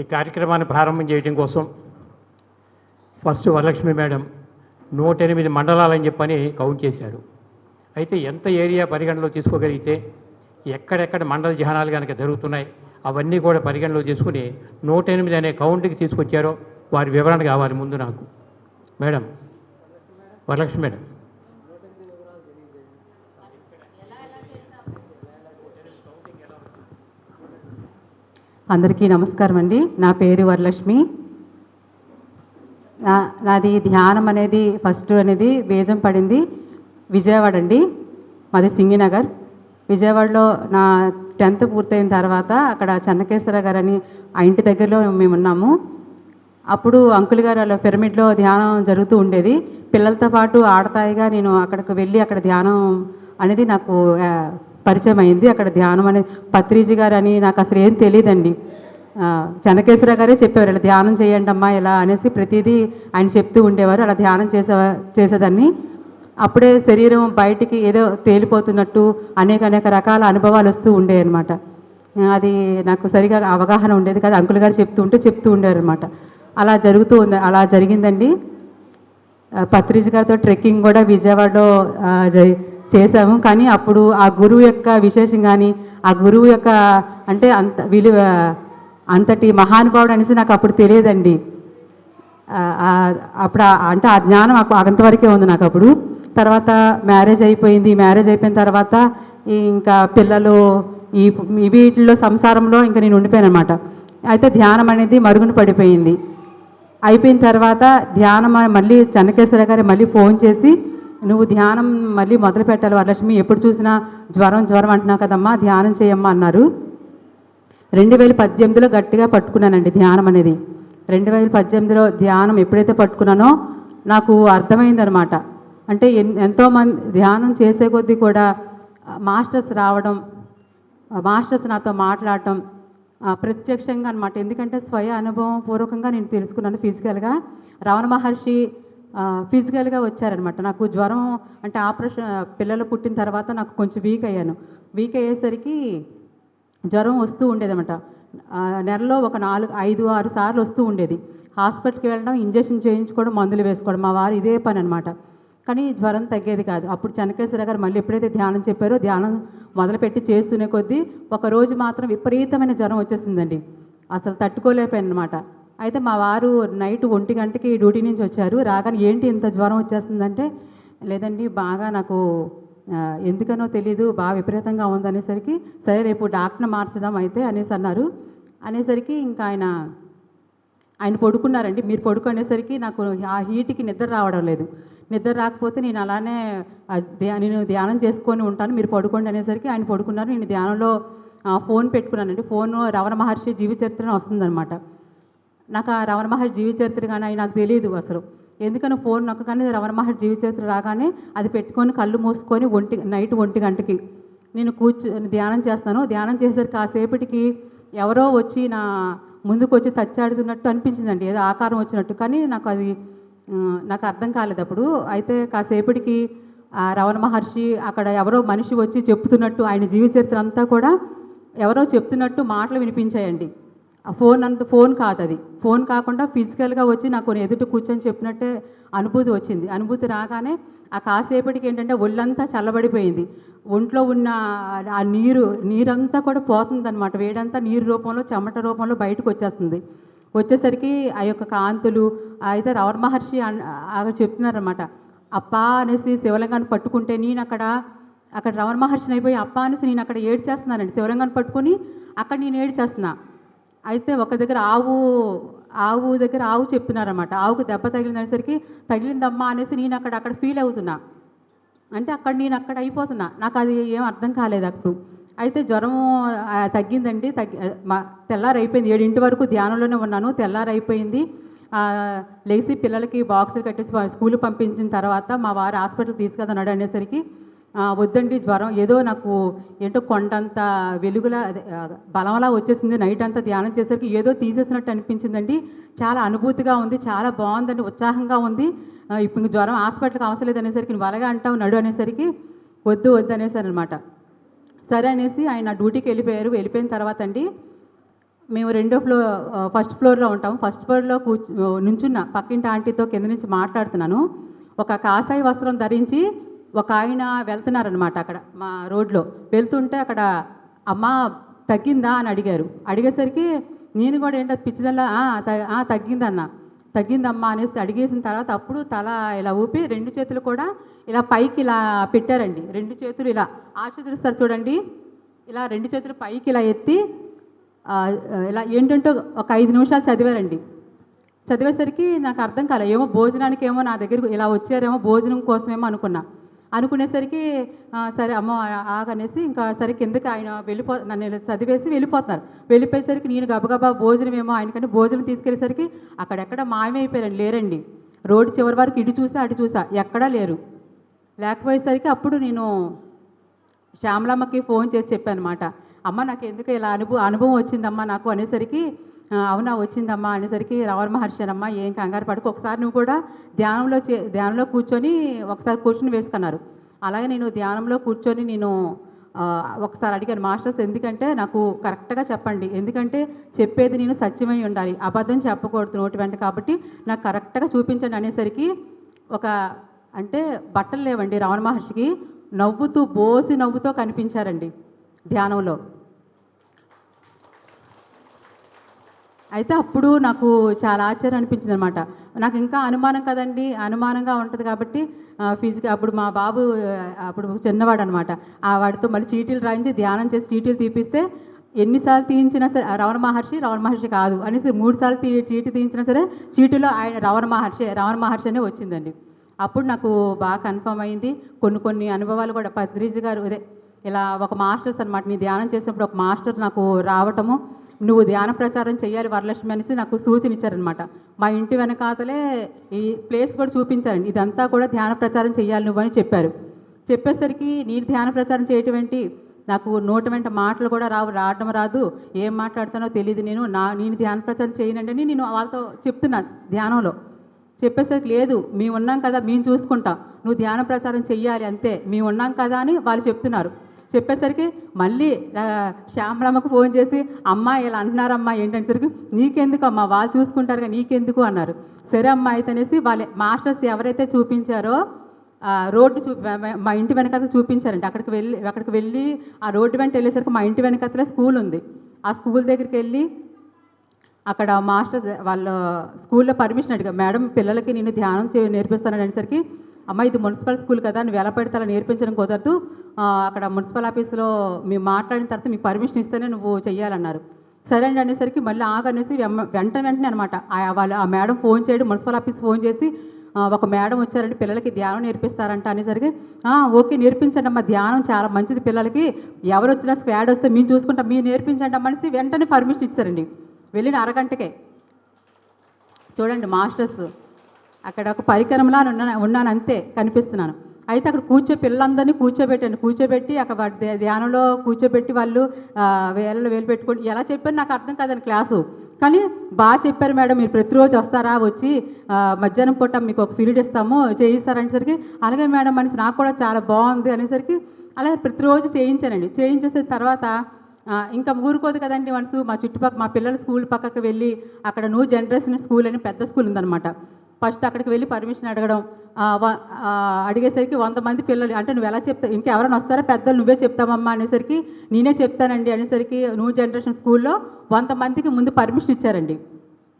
ఈ కార్యక్రమాన్ని ప్రారంభం చేయడం కోసం ఫస్ట్ వరలక్ష్మి మేడం 108 మండలాలని చెప్పని కౌంట్ చేశారు. అయితే ఎంత ఏరియా పరిగణలో తీసుకోగలిగితే ఎక్కడెక్కడ మండల జనాలు కనుక జరుగుతున్నాయి అవన్నీ కూడా పరిగణలో తీసుకుని 108 అనే కౌంట్కి తీసుకొచ్చారో వారి వివరణ కావాలి ముందు నాకు. Madam Varalakshmi madam. అందరికీ నమస్కారం అండి. నా పేరు వరలక్ష్మి. నాది ధ్యానం అనేది ఫస్ట్ అనేది బీజం పడింది విజయవాడ అండి. మాది సింగినగర్. విజయవాడలో నా 10th పూర్తయిన తర్వాత అక్కడ చెన్నకేశ్వర గారు అని ఆ ఇంటి దగ్గరలో మేము ఉన్నాము. అప్పుడు అంకుల్ గారు అలా పిరమిడ్లో ధ్యానం జరుగుతూ ఉండేది. పిల్లలతో పాటు ఆడతాయిగా నేను అక్కడికి వెళ్ళి అక్కడ ధ్యానం అనేది నాకు పరిచయం అయింది. అక్కడ ధ్యానం అనేది పత్రిజీ గారు అని నాకు అసలు ఏం తెలియదండి. చెన్నకేశ్వర గారే చెప్పేవారు ఇలా ధ్యానం చేయండి అమ్మా ఇలా అనేసి ప్రతిదీ ఆయన చెప్తూ ఉండేవారు. అలా ధ్యానం చేసేదాన్ని. అప్పుడే శరీరం బయటికి ఏదో తేలిపోతున్నట్టు అనేక రకాల అనుభవాలు వస్తూ ఉండేవి అనమాట. అది నాకు సరిగా అవగాహన ఉండేది కాదు. అంకుల్ గారు చెప్తూ ఉండేవారు అనమాట. అలా జరిగిందండి. పత్రిజీ గారితో ట్రెక్కింగ్ కూడా విజయవాడలో చేశాము. కానీ అప్పుడు ఆ గురువు యొక్క విశేషం కానీ ఆ గురువు యొక్క అంటే అంతటి మహానుభావుడు అనేసి నాకు అప్పుడు తెలియదండి. అప్పుడు అంటే ఆ జ్ఞానం అంతవరకే ఉంది నాకు అప్పుడు. తర్వాత మ్యారేజ్ అయిపోయింది. మ్యారేజ్ అయిపోయిన తర్వాత ఇంకా పిల్లలు వీటిల్లో సంసారంలో ఇంకా నేను ఉండిపోయాను అనమాట. అయితే ధ్యానం అనేది మరుగున పడిపోయింది. అయిపోయిన తర్వాత ధ్యానం మళ్ళీ చెన్నకేశ్వర గారు మళ్ళీ ఫోన్ చేసి నువ్వు ధ్యానం మళ్ళీ మొదలు పెట్టాలి వరలక్ష్మి, ఎప్పుడు చూసినా జ్వరం అంటున్నావు కదమ్మా ధ్యానం చేయమ్మా అన్నారు. 2018లో గట్టిగా పట్టుకున్నానండి ధ్యానం అనేది. 2018లో ధ్యానం ఎప్పుడైతే పట్టుకున్నానో నాకు అర్థమైందనమాట. అంటే ఎంతోమంది ధ్యానం చేసే కొద్దీ కూడా మాస్టర్స్ రావడం, మాస్టర్స్ నాతో మాట్లాడటం ప్రత్యక్షంగా అనమాట. ఎందుకంటే స్వయ అనుభవం పూర్వకంగా నేను తెలుసుకున్నాను. ఫిజికల్గా రమణ మహర్షి ఫిజికల్గా వచ్చారనమాట. నాకు జ్వరం అంటే ఆపరేషన్ పిల్లలు పుట్టిన తర్వాత నాకు కొంచెం వీక్ అయ్యాను. వీక్ అయ్యేసరికి జ్వరం వస్తూ ఉండేదన్నమాట. నెలలో ఒక 4-5-6 సార్లు వస్తూ ఉండేది. హాస్పిటల్కి వెళ్ళడం, ఇంజక్షన్ చేయించుకోవడం, మందులు వేసుకోవడం, మా వారు ఇదే పని అనమాట. కానీ జ్వరం తగ్గేది కాదు. అప్పుడు చెన్నకేశ్వర గారు మళ్ళీ ఎప్పుడైతే ధ్యానం చెప్పారో ధ్యానం మొదలుపెట్టి చేస్తూనే కొద్దీ ఒకరోజు మాత్రం విపరీతమైన జ్వరం వచ్చేసిందండి. అసలు తట్టుకోలేకపోయాను అనమాట. అయితే మా వారు నైట్ 1 గంటకి డ్యూటీ నుంచి వచ్చారు. రాగానే ఏంటి ఇంత జ్వరం వచ్చేస్తుందంటే లేదండి బాగా నాకు ఎందుకనో తెలీదు బాగా విపరీతంగా ఉందనేసరికి సరే రేపు డాక్టర్ని మార్చుదాం అయితే అనేసి అన్నారు. అనేసరికి ఇంకా ఆయన పడుకున్నారండి. మీరు పడుకునేసరికి నాకు ఆ హీట్కి నిద్ర రావడం లేదు. నిద్ర రాకపోతే నేను అలానే నేను ధ్యానం చేసుకొని ఉంటాను, మీరు పడుకోండి అనేసరికి ఆయన పడుకున్నారు. నేను ధ్యానంలో ఫోన్ పెట్టుకున్నానండి. ఫోన్ రమణ మహర్షి జీవిత చరిత్ర వస్తుందన్నమాట. నాకు ఆ రమణ మహర్షి జీవిత చరిత్ర కానీ అవి నాకు తెలియదు అసలు. ఎందుకని ఫోన్ నొక్కగానే రమణ మహర్షి జీవిత చరిత్ర రాగానే అది పెట్టుకొని కళ్ళు మూసుకొని నైట్ 1 గంటకి నేను ధ్యానం చేస్తాను. ధ్యానం చేసేసరికి కాసేపటికి ఎవరో వచ్చి నా ముందుకు వచ్చి తచ్చాడుతున్నట్టు అనిపించిందండి, ఏదో ఆకారం వచ్చినట్టు. కానీ నాకు అర్థం కాలేదు అప్పుడు. అయితే కాసేపటికి రమణ మహర్షి అక్కడ ఎవరో మనిషి వచ్చి చెప్తున్నట్టు ఆయన జీవిత చరిత్ర అంతా కూడా ఎవరో చెప్తున్నట్టు మాటలు వినిపించాయండి. ఆ ఫోన్ కాదు, అది ఫోన్ కాకుండా ఫిజికల్గా వచ్చి నాకు ఎదుట కూర్చొని చెప్పినట్టే అనుభూతి వచ్చింది. అనుభూతి రాగానే ఆ కాసేపటికి ఏంటంటే ఒళ్ళంతా చల్లబడిపోయింది. ఒంట్లో ఉన్న ఆ నీరంతా కూడా పోతుందన్నమాట. వేడంతా నీరు రూపంలో చెమట రూపంలో బయటకు వచ్చేసరికి ఆ యొక్క కాంతులు అయితే రమణ మహర్షి చెప్తున్నారన్నమాట. అప్పా అనేసి శివలింగాన్ని పట్టుకుంటే నేను అక్కడ రమణ మహర్షిని అయిపోయి అప్పా అనేసి నేను అక్కడ ఏడ్చేస్తున్నానండి. శివలింగాన్ని పట్టుకొని అక్కడ నేను ఏడ్చేస్తున్నా. అయితే ఒక దగ్గర ఆవు దగ్గర చెప్తున్నారన్నమాట. ఆవుకు దెబ్బ తగిలిందనేసరికి తగిలిందమ్మా అనేసి నేను అక్కడ ఫీల్ అవుతున్నా. అంటే నేను అక్కడ అయిపోతున్నా. నాకు అది ఏం అర్థం కాలేదు అప్పుడు. అయితే జ్వరం తగ్గిందండి. తెల్లారు అయిపోయింది. 7 వరకు ధ్యానంలోనే ఉన్నాను. తెల్లారు అయిపోయింది. లేచి పిల్లలకి బాక్సులు కట్టేసి స్కూల్ పంపించిన తర్వాత మా వారు హాస్పిటల్కి తీసుకెళ్తున్నాడు అనేసరికి వద్దండి జ్వరం ఏదో నాకు ఏంటో కొండంత వెలుగులా బలంలా వచ్చేసింది. నైట్ అంతా ధ్యానం చేసరికి ఏదో తీసేసినట్టు అనిపించిందండి. చాలా అనుభూతిగా ఉంది, చాలా బాగుందండి, ఉత్సాహంగా ఉంది. ఇప్పుడు జ్వరం హాస్పిటల్కి అవసరం లేదు అనేసరికి నువ్వు అలాగే అంటావు నడు అనేసరికి వద్దు అనేసారు అనమాట. సరే అనేసి ఆయన డ్యూటీకి వెళ్ళిపోయారు. వెళ్ళిపోయిన తర్వాత అండి మేము రెండో ఫ్లోర్ ఫస్ట్ ఫ్లోర్లో ఉంటాం. ఫస్ట్ ఫ్లోర్లో నుంచున్న పక్కింటి ఆంటీతో కింద నుంచి మాట్లాడుతున్నాను. ఒక కాషాయ వస్త్రం ధరించి ఒక ఆయన వెళ్తున్నారనమాట. అక్కడ మా రోడ్లో వెళ్తుంటే అక్కడ అమ్మ తగ్గిందా అని అడిగారు. అడిగేసరికి నేను కూడా ఏంటో పిచ్చిదల్లా తగ్గిందన్న, తగ్గిందమ్మా అనేసి అడిగేసిన తర్వాత అప్పుడు తల ఇలా ఊపి రెండు చేతులు కూడా ఇలా పైకి ఇలా పెట్టారండి. రెండు చేతులు ఇలా ఆశీర్వదిస్తారు చూడండి, ఇలా రెండు చేతులు పైకి ఇలా ఎత్తి ఇలా ఏంటంటో ఒక 5 నిమిషాలు చదివారండి. చదివేసరికి నాకు అర్థం కాలే, ఏమో భోజనానికి ఏమో నా దగ్గరకు ఇలా వచ్చారేమో భోజనం కోసమేమో అనుకునేసరికి సరే అమ్మ ఆగనేసి ఇంకా సరే కిందకి ఆయన నన్ను చదివేసి వెళ్ళిపోయేసరికి నేను గబగబా భోజనం ఏమో ఆయనకంటే భోజనం తీసుకెళ్ళేసరికి అక్కడెక్కడ మాయమైపోయారండి, లేరండి. రోడ్డు చివరి వరకు ఇటు చూసా అటు చూసా ఎక్కడా లేరు. లేకపోయేసరికి అప్పుడు నేను శ్యామలమ్మకి ఫోన్ చేసి చెప్పాను అనమాట. అమ్మ నాకు ఎందుకు ఇలా అనుభవం వచ్చిందమ్మా నాకు అనేసరికి అవునా వచ్చిందమ్మా అనేసరికి రమణ మహర్షి అనమ్మా ఏం కంగారు పడుకు, ఒకసారి నువ్వు కూడా ధ్యానంలో కూర్చొని ఒకసారి క్వశ్చన్ వేసుకున్నారు. అలాగే నేను ధ్యానంలో కూర్చొని నేను ఒకసారి అడిగాను మాస్టర్స్, ఎందుకంటే నాకు కరెక్ట్గా చెప్పండి, ఎందుకంటే చెప్పేది నేను సత్యమై ఉండాలి, అబద్ధం చెప్పకూడదు నోటి వెంట, కాబట్టి నాకు కరెక్ట్గా చూపించండి అనేసరికి అంటే బట్టలు లేవండి రమణ మహర్షికి, నవ్వుతో కనిపించారండి ధ్యానంలో. అయితే అప్పుడు నాకు చాలా ఆశ్చర్యం అనిపించింది అనమాట. నాకు ఇంకా అనుమానం కదండి, అనుమానంగా ఉంటుంది కాబట్టి అప్పుడు మా బాబు అప్పుడు చిన్నవాడు అనమాట, వాడితో మళ్ళీ చీటీలు రాయించి ధ్యానం చేసి చీటీలు తీపిస్తే ఎన్నిసార్లు తీయించినా సరే రమణ మహర్షి కాదు అనేసి 3 సార్లు చీటీ తీయించినా సరే చీటీలో ఆయన రమణ మహర్షి అనే వచ్చిందండి. అప్పుడు నాకు బాగా కన్ఫర్మ్ అయింది. కొన్ని అనుభవాలు కూడా పత్రిజీ గారు ఇలా ఒక మాస్టర్స్ అనమాట, నీ ధ్యానం చేసినప్పుడు ఒక మాస్టర్ నాకు రావటము, నువ్వు ధ్యాన ప్రచారం చేయాలి వరలక్ష్మి అనేసి నాకు సూచన ఇచ్చారనమాట. మా ఇంటి వెనకాతలే ఈ ప్లేస్ కూడా చూపించారండి, ఇదంతా కూడా ధ్యాన ప్రచారం చేయాలి నువ్వు అని చెప్పారు. చెప్పేసరికి నేను ధ్యాన ప్రచారం చేయటం ఏంటి, నాకు నోటి వెంట మాటలు కూడా రావడం రాదు, ఏం మాట్లాడుతానో తెలియదు, నేను ధ్యాన ప్రచారం చేయనండి అని నేను వాళ్ళతో చెప్తున్నా ధ్యానంలో. చెప్పేసరికి లేదు మేము ఉన్నాం కదా, మేము చూసుకుంటాం, నువ్వు ధ్యాన ప్రచారం చెయ్యాలి అంతే, మేము ఉన్నాం కదా అని వాళ్ళు చెప్తున్నారు. చెప్పేసరికి మళ్ళీ శ్యామలమ్మకు ఫోన్ చేసి అమ్మ ఇలా అంటున్నారమ్మా ఏంటనేసరికి నీకెందుకు అమ్మా వాళ్ళు చూసుకుంటారుగా నీకెందుకు అన్నారు. సరే అమ్మ అయితే అనేసి వాళ్ళే మాస్టర్స్ ఎవరైతే చూపించారో రోడ్డు మా ఇంటి వెనకాల చూపించారండి. అక్కడికి వెళ్ళి ఆ రోడ్డు వెంట వెళ్ళేసరికి మా ఇంటి వెనకాతలే స్కూల్ ఉంది. ఆ స్కూల్ దగ్గరికి వెళ్ళి అక్కడ మాస్టర్స్ వాళ్ళ స్కూల్లో పర్మిషన్ అడిగా, మేడం పిల్లలకి నేను ధ్యానం నేర్పిస్తానని అనేసరికి అమ్మ ఇది మున్సిపల్ స్కూల్ కదా, నువ్వు ఎలా పడితే అలా నేర్పించడం కుదరదు, అక్కడ మున్సిపల్ ఆఫీస్లో మేము మాట్లాడిన తర్వాత మీకు పర్మిషన్ ఇస్తేనే నువ్వు చెయ్యాలన్నారు. సరే అండి అనేసరికి మళ్ళీ ఆగనేసి వెంటనే అనమాట ఆ మేడం ఫోన్ చేయడం, మున్సిపల్ ఆఫీస్ ఫోన్ చేసి ఒక మేడం వచ్చారండి పిల్లలకి ధ్యానం నేర్పిస్తారంట అనేసరికి ఓకే నేర్పించండి అమ్మ, ధ్యానం చాలా మంచిది పిల్లలకి, ఎవరు వచ్చినా స్క్వాడ్ వస్తే మేము చూసుకుంటాం, మీరు నేర్పించండి అమ్మ అనేసి వెంటనే పర్మిషన్ ఇచ్చారండి. వెళ్ళిన అరగంటకే చూడండి మాస్టర్స్ అక్కడ ఒక పరికరంలా ఉన్నాను అంతే కనిపిస్తున్నాను. అయితే అక్కడ పిల్లలందరినీ కూర్చోబెట్టి అక్కడ ధ్యానంలో కూర్చోబెట్టి వాళ్ళు వేలు పెట్టుకొని ఎలా చెప్పారు నాకు అర్థం కాదని క్లాసు, కానీ బాగా చెప్పారు మేడం, మీరు ప్రతిరోజు వస్తారా, వచ్చి మధ్యాహ్నం పూట మీకు ఒక పీరియడ్ ఇస్తాము చేయిస్తారనేసరికి అలాగే మేడం అనేసి నాకు కూడా చాలా బాగుంది అనేసరికి అలాగే ప్రతిరోజు చేయించానండి. చేయించేసిన తర్వాత ఇంకా ఊరుకోదు కదండి మనసు, మా చుట్టుపక్కల మా పిల్లల స్కూల్ పక్కకు వెళ్ళి అక్కడ న్యూ జనరేషన్ స్కూల్ అని పెద్ద స్కూల్ ఉందన్నమాట. ఫస్ట్ అక్కడికి వెళ్ళి పర్మిషన్ అడగడం, అడిగేసరికి 100 మంది పిల్లలు, అంటే నువ్వు ఎలా చెప్తావు, ఇంకెవరైనా వస్తారా పెద్దలు నువ్వే చెప్తావమ్మా అనేసరికి నేనే చెప్తానండి అనేసరికి న్యూ జనరేషన్ స్కూల్లో 100 మందికి ముందు పర్మిషన్ ఇచ్చారండి.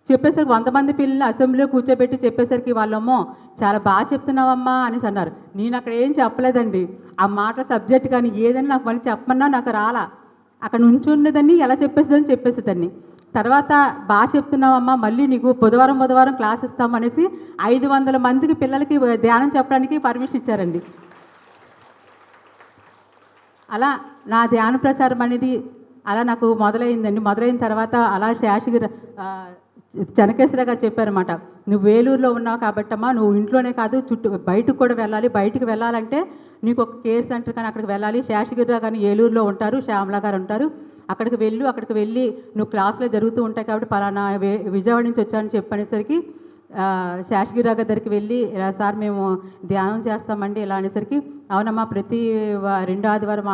చెప్పేసరికి 100 మంది పిల్లలు అసెంబ్లీలో కూర్చోబెట్టి చెప్పేసరికి వాళ్ళమ్మో చాలా బాగా చెప్తున్నావమ్మా అనేసి అన్నారు. నేను అక్కడ ఏం చెప్పలేదండి, ఆ మాట సబ్జెక్ట్ కానీ ఏదైనా నాకు మళ్ళీ చెప్పమన్నా నాకు రాలా, అక్కడ నుంచున్నదాన్ని ఎలా చెప్పేసేదాన్ని. తర్వాత బాగా చెప్తున్నావమ్మా మళ్ళీ నీకు బుధవారం క్లాస్ ఇస్తామనేసి 500 మందికి పిల్లలకి ధ్యానం చెప్పడానికి పర్మిషన్ ఇచ్చారండి. అలా నా ధ్యాన ప్రచారం అనేది అలా నాకు మొదలైందండి. మొదలైన తర్వాత అలా శాషగిరి చెనకేశ్వర గారు చెప్పారన్నమాట, నువ్వు వేలూరులో ఉన్నావు కాబట్టమ్మా నువ్వు ఇంట్లోనే కాదు బయటకు కూడా వెళ్ళాలి, బయటకు వెళ్ళాలంటే నీకు ఒక కేర్ సెంటర్ కానీ అక్కడికి వెళ్ళాలి, శేషగిరిరావు కానీ ఏలూరులో ఉంటారు, శ్యామల గారు ఉంటారు, అక్కడికి వెళ్ళి నువ్వు క్లాసులో జరుగుతూ ఉంటాయి కాబట్టి పలానా విజయవాడ నుంచి వచ్చానని చెప్పనేసరికి శేషగిరిరావు గారి దగ్గరికి వెళ్ళి ఇలా సార్ మేము ధ్యానం చేస్తామండి ఇలా అనేసరికి అవునమ్మా ప్రతి 2వ ఆదివారం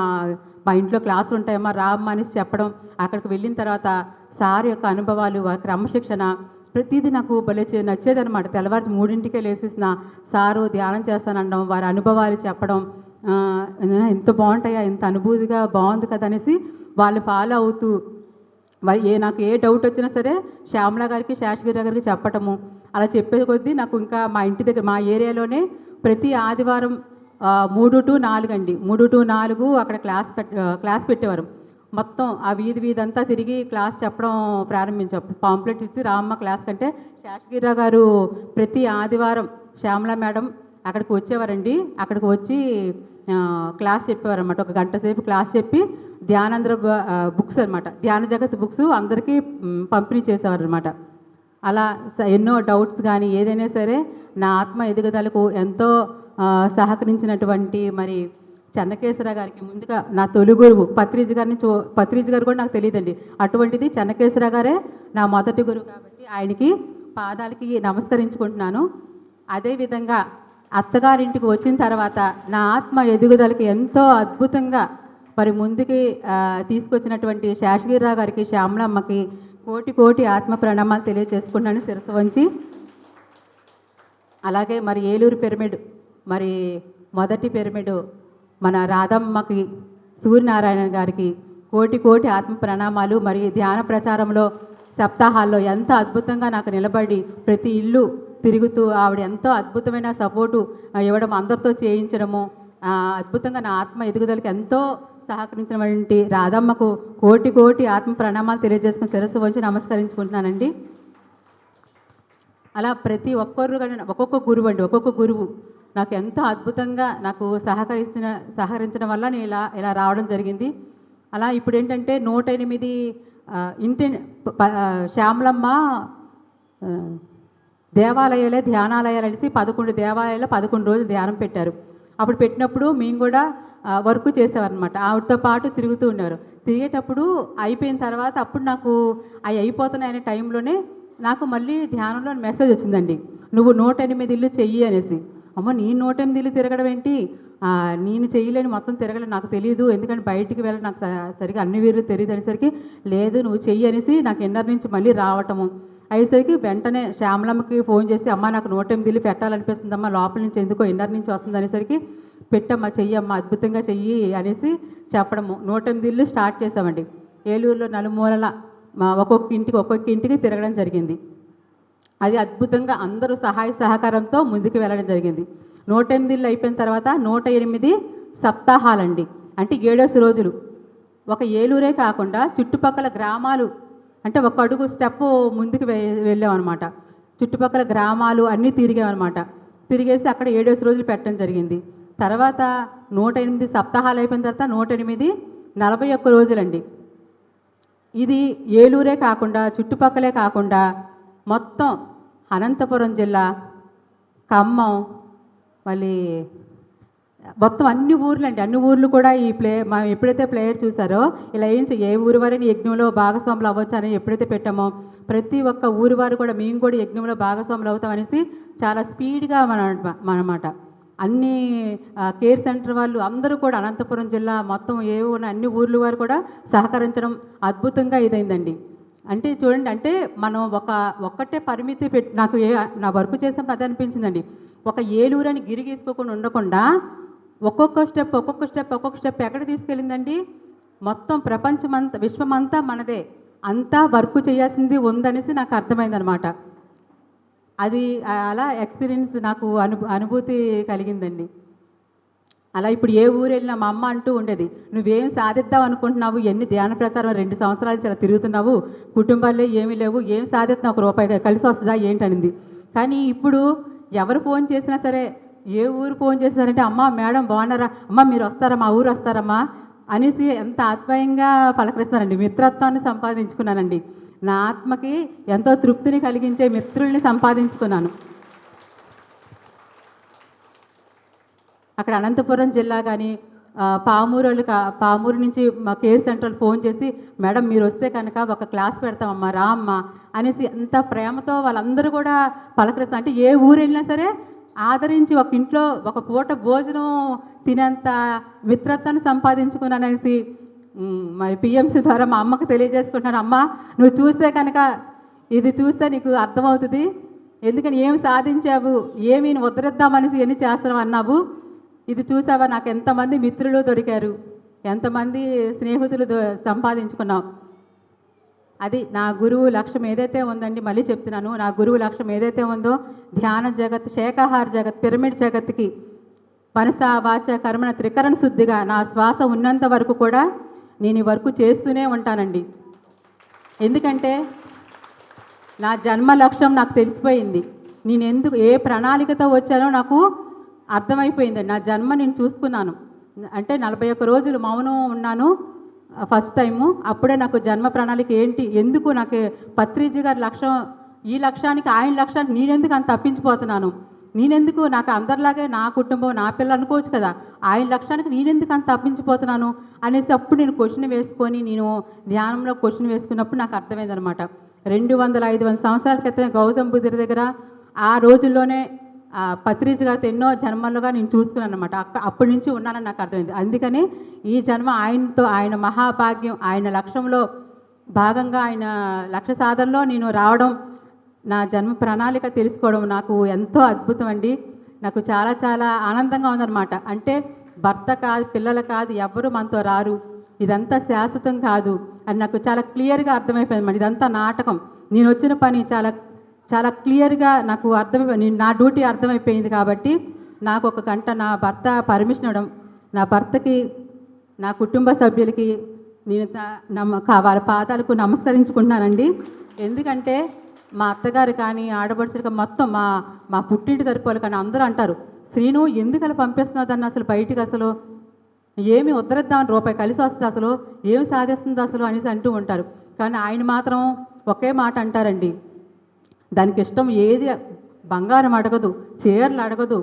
మా ఇంట్లో క్లాసులు ఉంటాయమ్మా రామ్మా అనేసి చెప్పడం, అక్కడికి వెళ్ళిన తర్వాత సార్ యొక్క అనుభవాలు, వారి క్రమశిక్షణ ప్రతిదీ నాకు భలే నచ్చేదనమాట. తెల్లవారు 3ంటికే లేసేసిన సారు ధ్యానం చేస్తానడం, వారి అనుభవాలు చెప్పడం, ఎంత బాగుంటాయా, ఎంత అనుభూతిగా బాగుంది కదా అనేసి వాళ్ళు ఫాలో అవుతూ నాకు ఏ డౌట్ వచ్చినా సరే శ్యామల గారికి, శాశ్వత గారికి చెప్పటము. అలా చెప్పే కొద్దీ నాకు ఇంకా మా ఇంటి దగ్గర మా ఏరియాలోనే ప్రతి ఆదివారం 3 to 4 అండి, 3 to 4 అక్కడ క్లాస్ పెట్టేవారు. మొత్తం ఆ వీధి అంతా తిరిగి క్లాస్ చెప్పడం ప్రారంభించాం. పాంప్లెట్ ఇచ్చి రామ్మ క్లాస్ కంటే శాశ్వత గారు ప్రతి ఆదివారం శ్యామల మేడం అక్కడికి వచ్చేవారండి. అక్కడికి వచ్చి క్లాస్ చెప్పేవారు అనమాట. 1 గంట సేపు క్లాస్ చెప్పి ధ్యానంద్ర బుక్స్ అనమాట, ధ్యాన జగత్ బుక్స్ అందరికీ పంపిణీ చేసేవారు అనమాట. అలా ఎన్నో డౌట్స్ కానీ ఏదైనా సరే నా ఆత్మ ఎదుగుదలకు ఎంతో సహకరించినటువంటి మరి చెన్నకేశ్వర గారికి ముందుగా నా తొలి గురువు పత్రిజీ గారు కూడా నాకు తెలియదండి. అటువంటిది చెన్నకేశ్వర గారే నా మొదటి గురువు కాబట్టి ఆయనకి పాదాలకి నమస్కరించుకుంటున్నాను. అదేవిధంగా అత్తగారింటికి వచ్చిన తర్వాత నా ఆత్మ ఎదుగుదలకి ఎంతో అద్భుతంగా మరి ముందుకి తీసుకొచ్చినటువంటి శాశ్వతరావు గారికి, శ్యామలమ్మకి కోటి ఆత్మ ప్రణామాలు తెలియజేసుకుంటున్నాను శిరస్సు వంచి. అలాగే మరి ఏలూరు పిరమిడ్, మరి మొదటి పిరమిడ్ మన రాధమ్మకి, సూర్యనారాయణ గారికి కోటి ఆత్మ ప్రణామాలు. మరి ధ్యాన ప్రచారంలో సప్తాహాల్లో ఎంత అద్భుతంగా నాకు నిలబడి ప్రతి ఇల్లు తిరుగుతూ ఆవిడ ఎంతో అద్భుతమైన సపోర్టు ఇవ్వడం, అందరితో చేయించడము, అద్భుతంగా నా ఆత్మ ఎదుగుదలకి ఎంతో సహకరించినటువంటి రాధమ్మకు కోటి ఆత్మ ప్రణామాలు తెలియజేసుకుని శిరస్సు వంచి నమస్కరించుకుంటున్నానండి. అలా ప్రతి ఒక్కరు ఒక్కొక్క గురువు నాకు ఎంతో అద్భుతంగా నాకు సహకరించడం వల్ల నేను ఇలా రావడం జరిగింది. అలా ఇప్పుడు ఏంటంటే 108 శ్యామలమ్మ దేవాలయాలే ధ్యానాలయాలు అనేసి 11 దేవాలయాలు 11 రోజులు ధ్యానం పెట్టారు. అప్పుడు పెట్టినప్పుడు మేము కూడా వర్క్ చేసేవారనమాట. ఆవిడతో పాటు తిరుగుతూ ఉన్నారు. తిరిగేటప్పుడు అయిపోయిన తర్వాత అప్పుడు నాకు అవి అయిపోతున్నాయనే టైంలోనే నాకు మళ్ళీ ధ్యానంలో మెసేజ్ వచ్చిందండి, నువ్వు 108 ఇల్లు చెయ్యి అనేసి. అమ్మ నేను 108 ఇల్లు తిరగడం ఏంటి, నేను చేయలేని మొత్తం తిరగలేను, నాకు తెలియదు, ఎందుకంటే బయటికి వెళ్ళి నాకు సరిగా అన్ని వీళ్ళు తెలియదు అనేసరికి లేదు నువ్వు చెయ్యి అనేసి నాకు ఎన్నర్ నుంచి మళ్ళీ రావటము అయ్యేసరికి వెంటనే శ్యామలమ్మకి ఫోన్ చేసి అమ్మ నాకు 108 ఇల్లు పెట్టాలనిపిస్తుందమ్మా, లోపల నుంచి ఎందుకో ఎన్నర్ నుంచి వస్తుంది అనేసరికి పెట్టమ్మా చెయ్యమ్మా అద్భుతంగా చెయ్యి అనేసి చెప్పడము 108 ఇల్లు స్టార్ట్ చేసామండి. ఏలూరులో నలుమూలల ఒక్కొక్క ఇంటికి తిరగడం జరిగింది. అది అద్భుతంగా అందరూ సహాయ సహకారంతో ముందుకు వెళ్ళడం జరిగింది. 108 ఇల్లు అయిపోయిన తర్వాత 108 సప్తాహాలండి, అంటే 7 రోజులు ఒక ఏలూరే కాకుండా చుట్టుపక్కల గ్రామాలు, అంటే ఒక అడుగు స్టెప్ ముందుకు వెళ్ళామన్నమాట. చుట్టుపక్కల గ్రామాలు అన్నీ తిరిగామన్నమాట. తిరిగేసి అక్కడ 7 రోజులు పెట్టడం జరిగింది. తర్వాత 108 సప్తాహాలు అయిపోయిన తర్వాత 108 41 రోజులండి. ఇది ఏలూరే కాకుండా చుట్టుపక్కలే కాకుండా మొత్తం అనంతపురం జిల్లా, ఖమ్మం, మళ్ళీ మొత్తం అన్ని ఊర్లండి, అన్ని ఊర్లు కూడా ఈ మనం ఎప్పుడైతే ప్లేయర్ చూసారో ఇలా ఏ ఊరి వారిని యజ్ఞంలో భాగస్వాములు అవ్వచ్చు అని ఎప్పుడైతే పెట్టామో ప్రతి ఒక్క ఊరి వారు కూడా మేము కూడా యజ్ఞంలో భాగస్వాములు అవుతాం అనేసి చాలా స్పీడ్గా మనమాట అన్ని కేర్ సెంటర్ వాళ్ళు అందరూ కూడా అనంతపురం జిల్లా మొత్తం ఉన్న అన్ని ఊర్ల వారు కూడా సహకరించడం అద్భుతంగా ఇదైందండి. అంటే చూడండి, అంటే మనం ఒక్కటే పరిమితి నాకు నా వర్క్ చేసినప్పుడు అదే అనిపించిందండి. ఒక ఏలూరని గిరిగీసుకోకుండా ఉండకుండా ఒక్కొక్క స్టెప్ ఎక్కడ తీసుకెళ్ళిందండి, మొత్తం ప్రపంచమంతా విశ్వమంతా మనదే, అంతా వర్క్ చేయాల్సింది ఉందనేసి నాకు అర్థమైందనమాట. అది అలా ఎక్స్పీరియన్స్ నాకు అనుభూతి కలిగిందండి. అలా ఇప్పుడు ఏ ఊరు వెళ్ళినా మా అమ్మ అంటూ ఉండేది, నువ్వేం సాధిద్దాం అనుకుంటున్నావు, ఎన్ని ధ్యాన ప్రచారం 2 సంవత్సరాలు చాలా తిరుగుతున్నావు, కుటుంబాల్లో ఏమీ లేవు, ఏం సాధిస్తున్నావు, 1 రూపాయి కలిసి వస్తుందా ఏంటనింది. కానీ ఇప్పుడు ఎవరు ఫోన్ చేసినా సరే, ఏ ఊరు ఫోన్ చేసినారంటే అమ్మ మేడం బాగున్నారా, అమ్మ మీరు వస్తారా, మా ఊరు వస్తారమ్మా అనేసి ఎంత ఆత్మీయంగా పలకరిస్తున్నారండి. మిత్రత్వాన్ని సంపాదించుకున్నానండి. నా ఆత్మకి ఎంతో తృప్తిని కలిగించే మిత్రుల్ని సంపాదించుకున్నాను. అక్కడ అనంతపురం జిల్లా కానీ పామూరు నుంచి మా కేర్ సెంటర్ ఫోన్ చేసి మేడం మీరు వస్తే కనుక ఒక క్లాస్ పెడతామమ్మా రా అమ్మ అనేసి ఎంత ప్రేమతో వాళ్ళందరూ కూడా పలకరిస్తారు. అంటే ఏ ఊరు వెళ్ళినా సరే ఆదరించి ఒక ఇంట్లో ఒక పూట భోజనం తినేంత మిత్రత్వాన్ని సంపాదించుకున్నాననేసి మరి పిఎంసి ద్వారా మా అమ్మకు తెలియజేసుకుంటున్నాను. అమ్మ, నువ్వు చూస్తే కనుక ఇది చూస్తే నీకు అర్థమవుతుంది. ఎందుకని ఏమి సాధించావు, ఏమి ఉద్ధరిద్దామనేసి ఎన్ని చేస్తున్నావు అన్నావు. ఇది చూసావా, నాకు ఎంతమంది మిత్రులు దొరికారు, ఎంతమంది స్నేహితులు సంపాదించుకున్నావు. అది నా గురువు లక్ష్యం ఏదైతే ఉందండి, మళ్ళీ చెప్తున్నాను, నా గురువు లక్ష్యం ఏదైతే ఉందో ధ్యాన జగత్, శాకాహార జగత్, పిరమిడ్ జగత్కి మనస వాచ కర్మణ త్రికరణ శుద్ధిగా నా శ్వాస ఉన్నంత వరకు కూడా నేను ఈ వర్క్ చేస్తూనే ఉంటానండి. ఎందుకంటే నా జన్మ లక్ష్యం నాకు తెలిసిపోయింది. నేను ఎందుకు ఏ ప్రణాళికతో వచ్చానో నాకు అర్థమైపోయిందండి. నా జన్మ నేను చూసుకున్నాను. అంటే 41 రోజులు మౌనం ఉన్నాను ఫస్ట్ టైము. అప్పుడే నాకు జన్మ ప్రణాళిక ఏంటి, ఎందుకు నాకు పత్రిజీ గారి లక్ష్యం, ఈ లక్ష్యానికి ఆయన లక్ష్యానికి నేనెందుకు అంత తప్పించిపోతున్నాను, నేనెందుకు నాకు అందరిలాగే నా కుటుంబం నా పిల్లలు అనుకోవచ్చు కదా, ఆయన లక్ష్యానికి నేనెందుకు అంత తప్పించిపోతున్నాను అనేసి అప్పుడు నేను క్వశ్చన్ వేసుకొని, నేను ధ్యానంలో క్వశ్చన్ వేసుకున్నప్పుడు నాకు అర్థమైందనమాట. 200-500 సంవత్సరాల క్రితమే గౌతమ బుద్ధుడి దగ్గర ఆ రోజుల్లోనే పత్రిజీ గారితో ఎన్నో జన్మలుగా నేను చూసుకున్నాను అనమాట. అప్పటి నుంచి ఉన్నానని నాకు అర్థమైంది. అందుకని ఈ జన్మ ఆయనతో, ఆయన మహాభాగ్యం, ఆయన లక్ష్యంలో భాగంగా, ఆయన లక్ష్య సాధనలో నేను రావడం, నా జన్మ ప్రణాళిక తెలుసుకోవడం నాకు ఎంతో అద్భుతం అండి. నాకు చాలా చాలా ఆనందంగా ఉందన్నమాట. అంటే భర్త కాదు, పిల్లలు కాదు, ఎవ్వరూ మనతో రారు, ఇదంతా శాశ్వతం కాదు అని నాకు చాలా క్లియర్గా అర్థమైపోయింది మరి. ఇదంతా నాటకం, నేను వచ్చిన పని చాలా చాలా క్లియర్గా నాకు అర్థమైపోయింది. నా డ్యూటీ అర్థమైపోయింది. కాబట్టి నాకు 1 గంట నా భర్త పర్మిషన్ ఇవ్వడం, నా భర్తకి, నా కుటుంబ సభ్యులకి నేను వాళ్ళ పాదాలకు నమస్కరించుకుంటున్నానండి. ఎందుకంటే మా అత్తగారు కానీ, ఆడపడుచులు మొత్తం మా పుట్టింటి తరపులు కానీ అందరూ అంటారు, శ్రీను ఎందుకు అలా పంపిస్తున్నావు దాన్ని అసలు బయటికి, అసలు ఏమి ఉద్ధరిద్దామని రూపాయి కలిసి వస్తుంది, అసలు ఏమి సాధిస్తుంది అసలు అనేసి అంటూ ఉంటారు. కానీ ఆయన మాత్రం ఒకే మాట అంటారండి, దానికి ఇష్టం ఏది, బంగారం అడగదు, చీరలు అడగదు,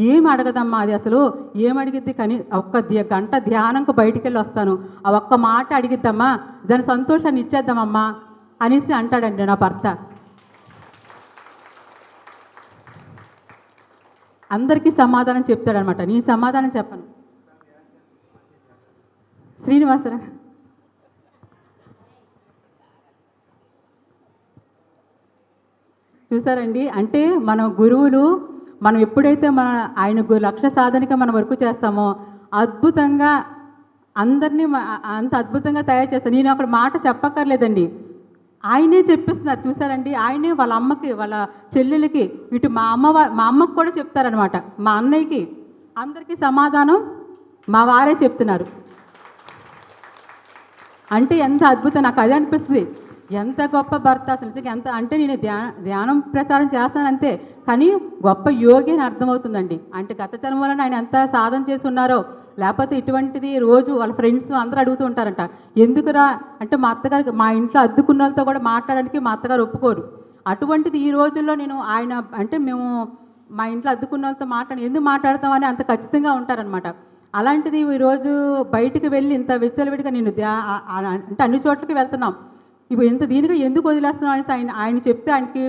ఏమి అడగదమ్మా, అది అసలు ఏమి అడిగిద్ది, కానీ 1 గంట ధ్యానంకు బయటికి వెళ్ళి వస్తాను, ఆ ఒక్క మాట అడిగిద్దమ్మా, దాని సంతోషాన్ని ఇచ్చేద్దామమ్మా అనేసి అంటాడండి నా భర్త. అందరికీ సమాధానం చెప్తాడనమాట, నీ సమాధానం చెప్పను. శ్రీనివాసరా, చూసారండి, అంటే మన గురువులు, మనం ఎప్పుడైతే ఆయన లక్ష్య సాధనగా మనం వర్క్ చేస్తామో అద్భుతంగా అందరినీ అంత అద్భుతంగా తయారు చేస్తారు. నేను అక్కడ మాట చెప్పక్కర్లేదండి, ఆయనే చెప్పిస్తున్నారు. చూసారండి, ఆయనే వాళ్ళ అమ్మకి, వాళ్ళ చెల్లెలకి, ఇటు మా అమ్మకు కూడా చెప్తారనమాట, మా అన్నయ్యకి, అందరికీ సమాధానం మా వారే చెప్తున్నారు. అంటే ఎంత అద్భుతం, నాకు అదే అనిపిస్తుంది. ఎంత గొప్ప భర్త అసలు, ఎంత అంటే నేను ధ్యానం ప్రచారం చేస్తానంతే, కానీ గొప్ప యోగి అని అర్థమవుతుందండి. అంటే గత జన్మలను ఆయన ఎంత సాధన చేసి ఉన్నారో, లేకపోతే ఇటువంటిది రోజు వాళ్ళ ఫ్రెండ్స్ అందరూ అడుగుతూ ఉంటారంట, ఎందుకురా అంటే మా అత్తగారికి, మా ఇంట్లో అద్దుకున్న వాళ్ళతో కూడా మాట్లాడడానికి మా అత్తగారు ఒప్పుకోరు. అటువంటిది ఈ రోజుల్లో నేను ఆయన అంటే మేము మా ఇంట్లో అద్దుకున్న వాళ్ళతో ఎందుకు మాట్లాడతామని అంత ఖచ్చితంగా ఉంటారనమాట. అలాంటిది ఈరోజు బయటికి వెళ్ళి ఇంత విచ్చలవిడిగా నేను అంటే అన్ని చోట్లకి వెళ్తున్నాం, ఇప్పుడు ఇంత దీనిగా ఎందుకు వదిలేస్తున్నాం అనేసి ఆయన చెప్తే, ఆయనకి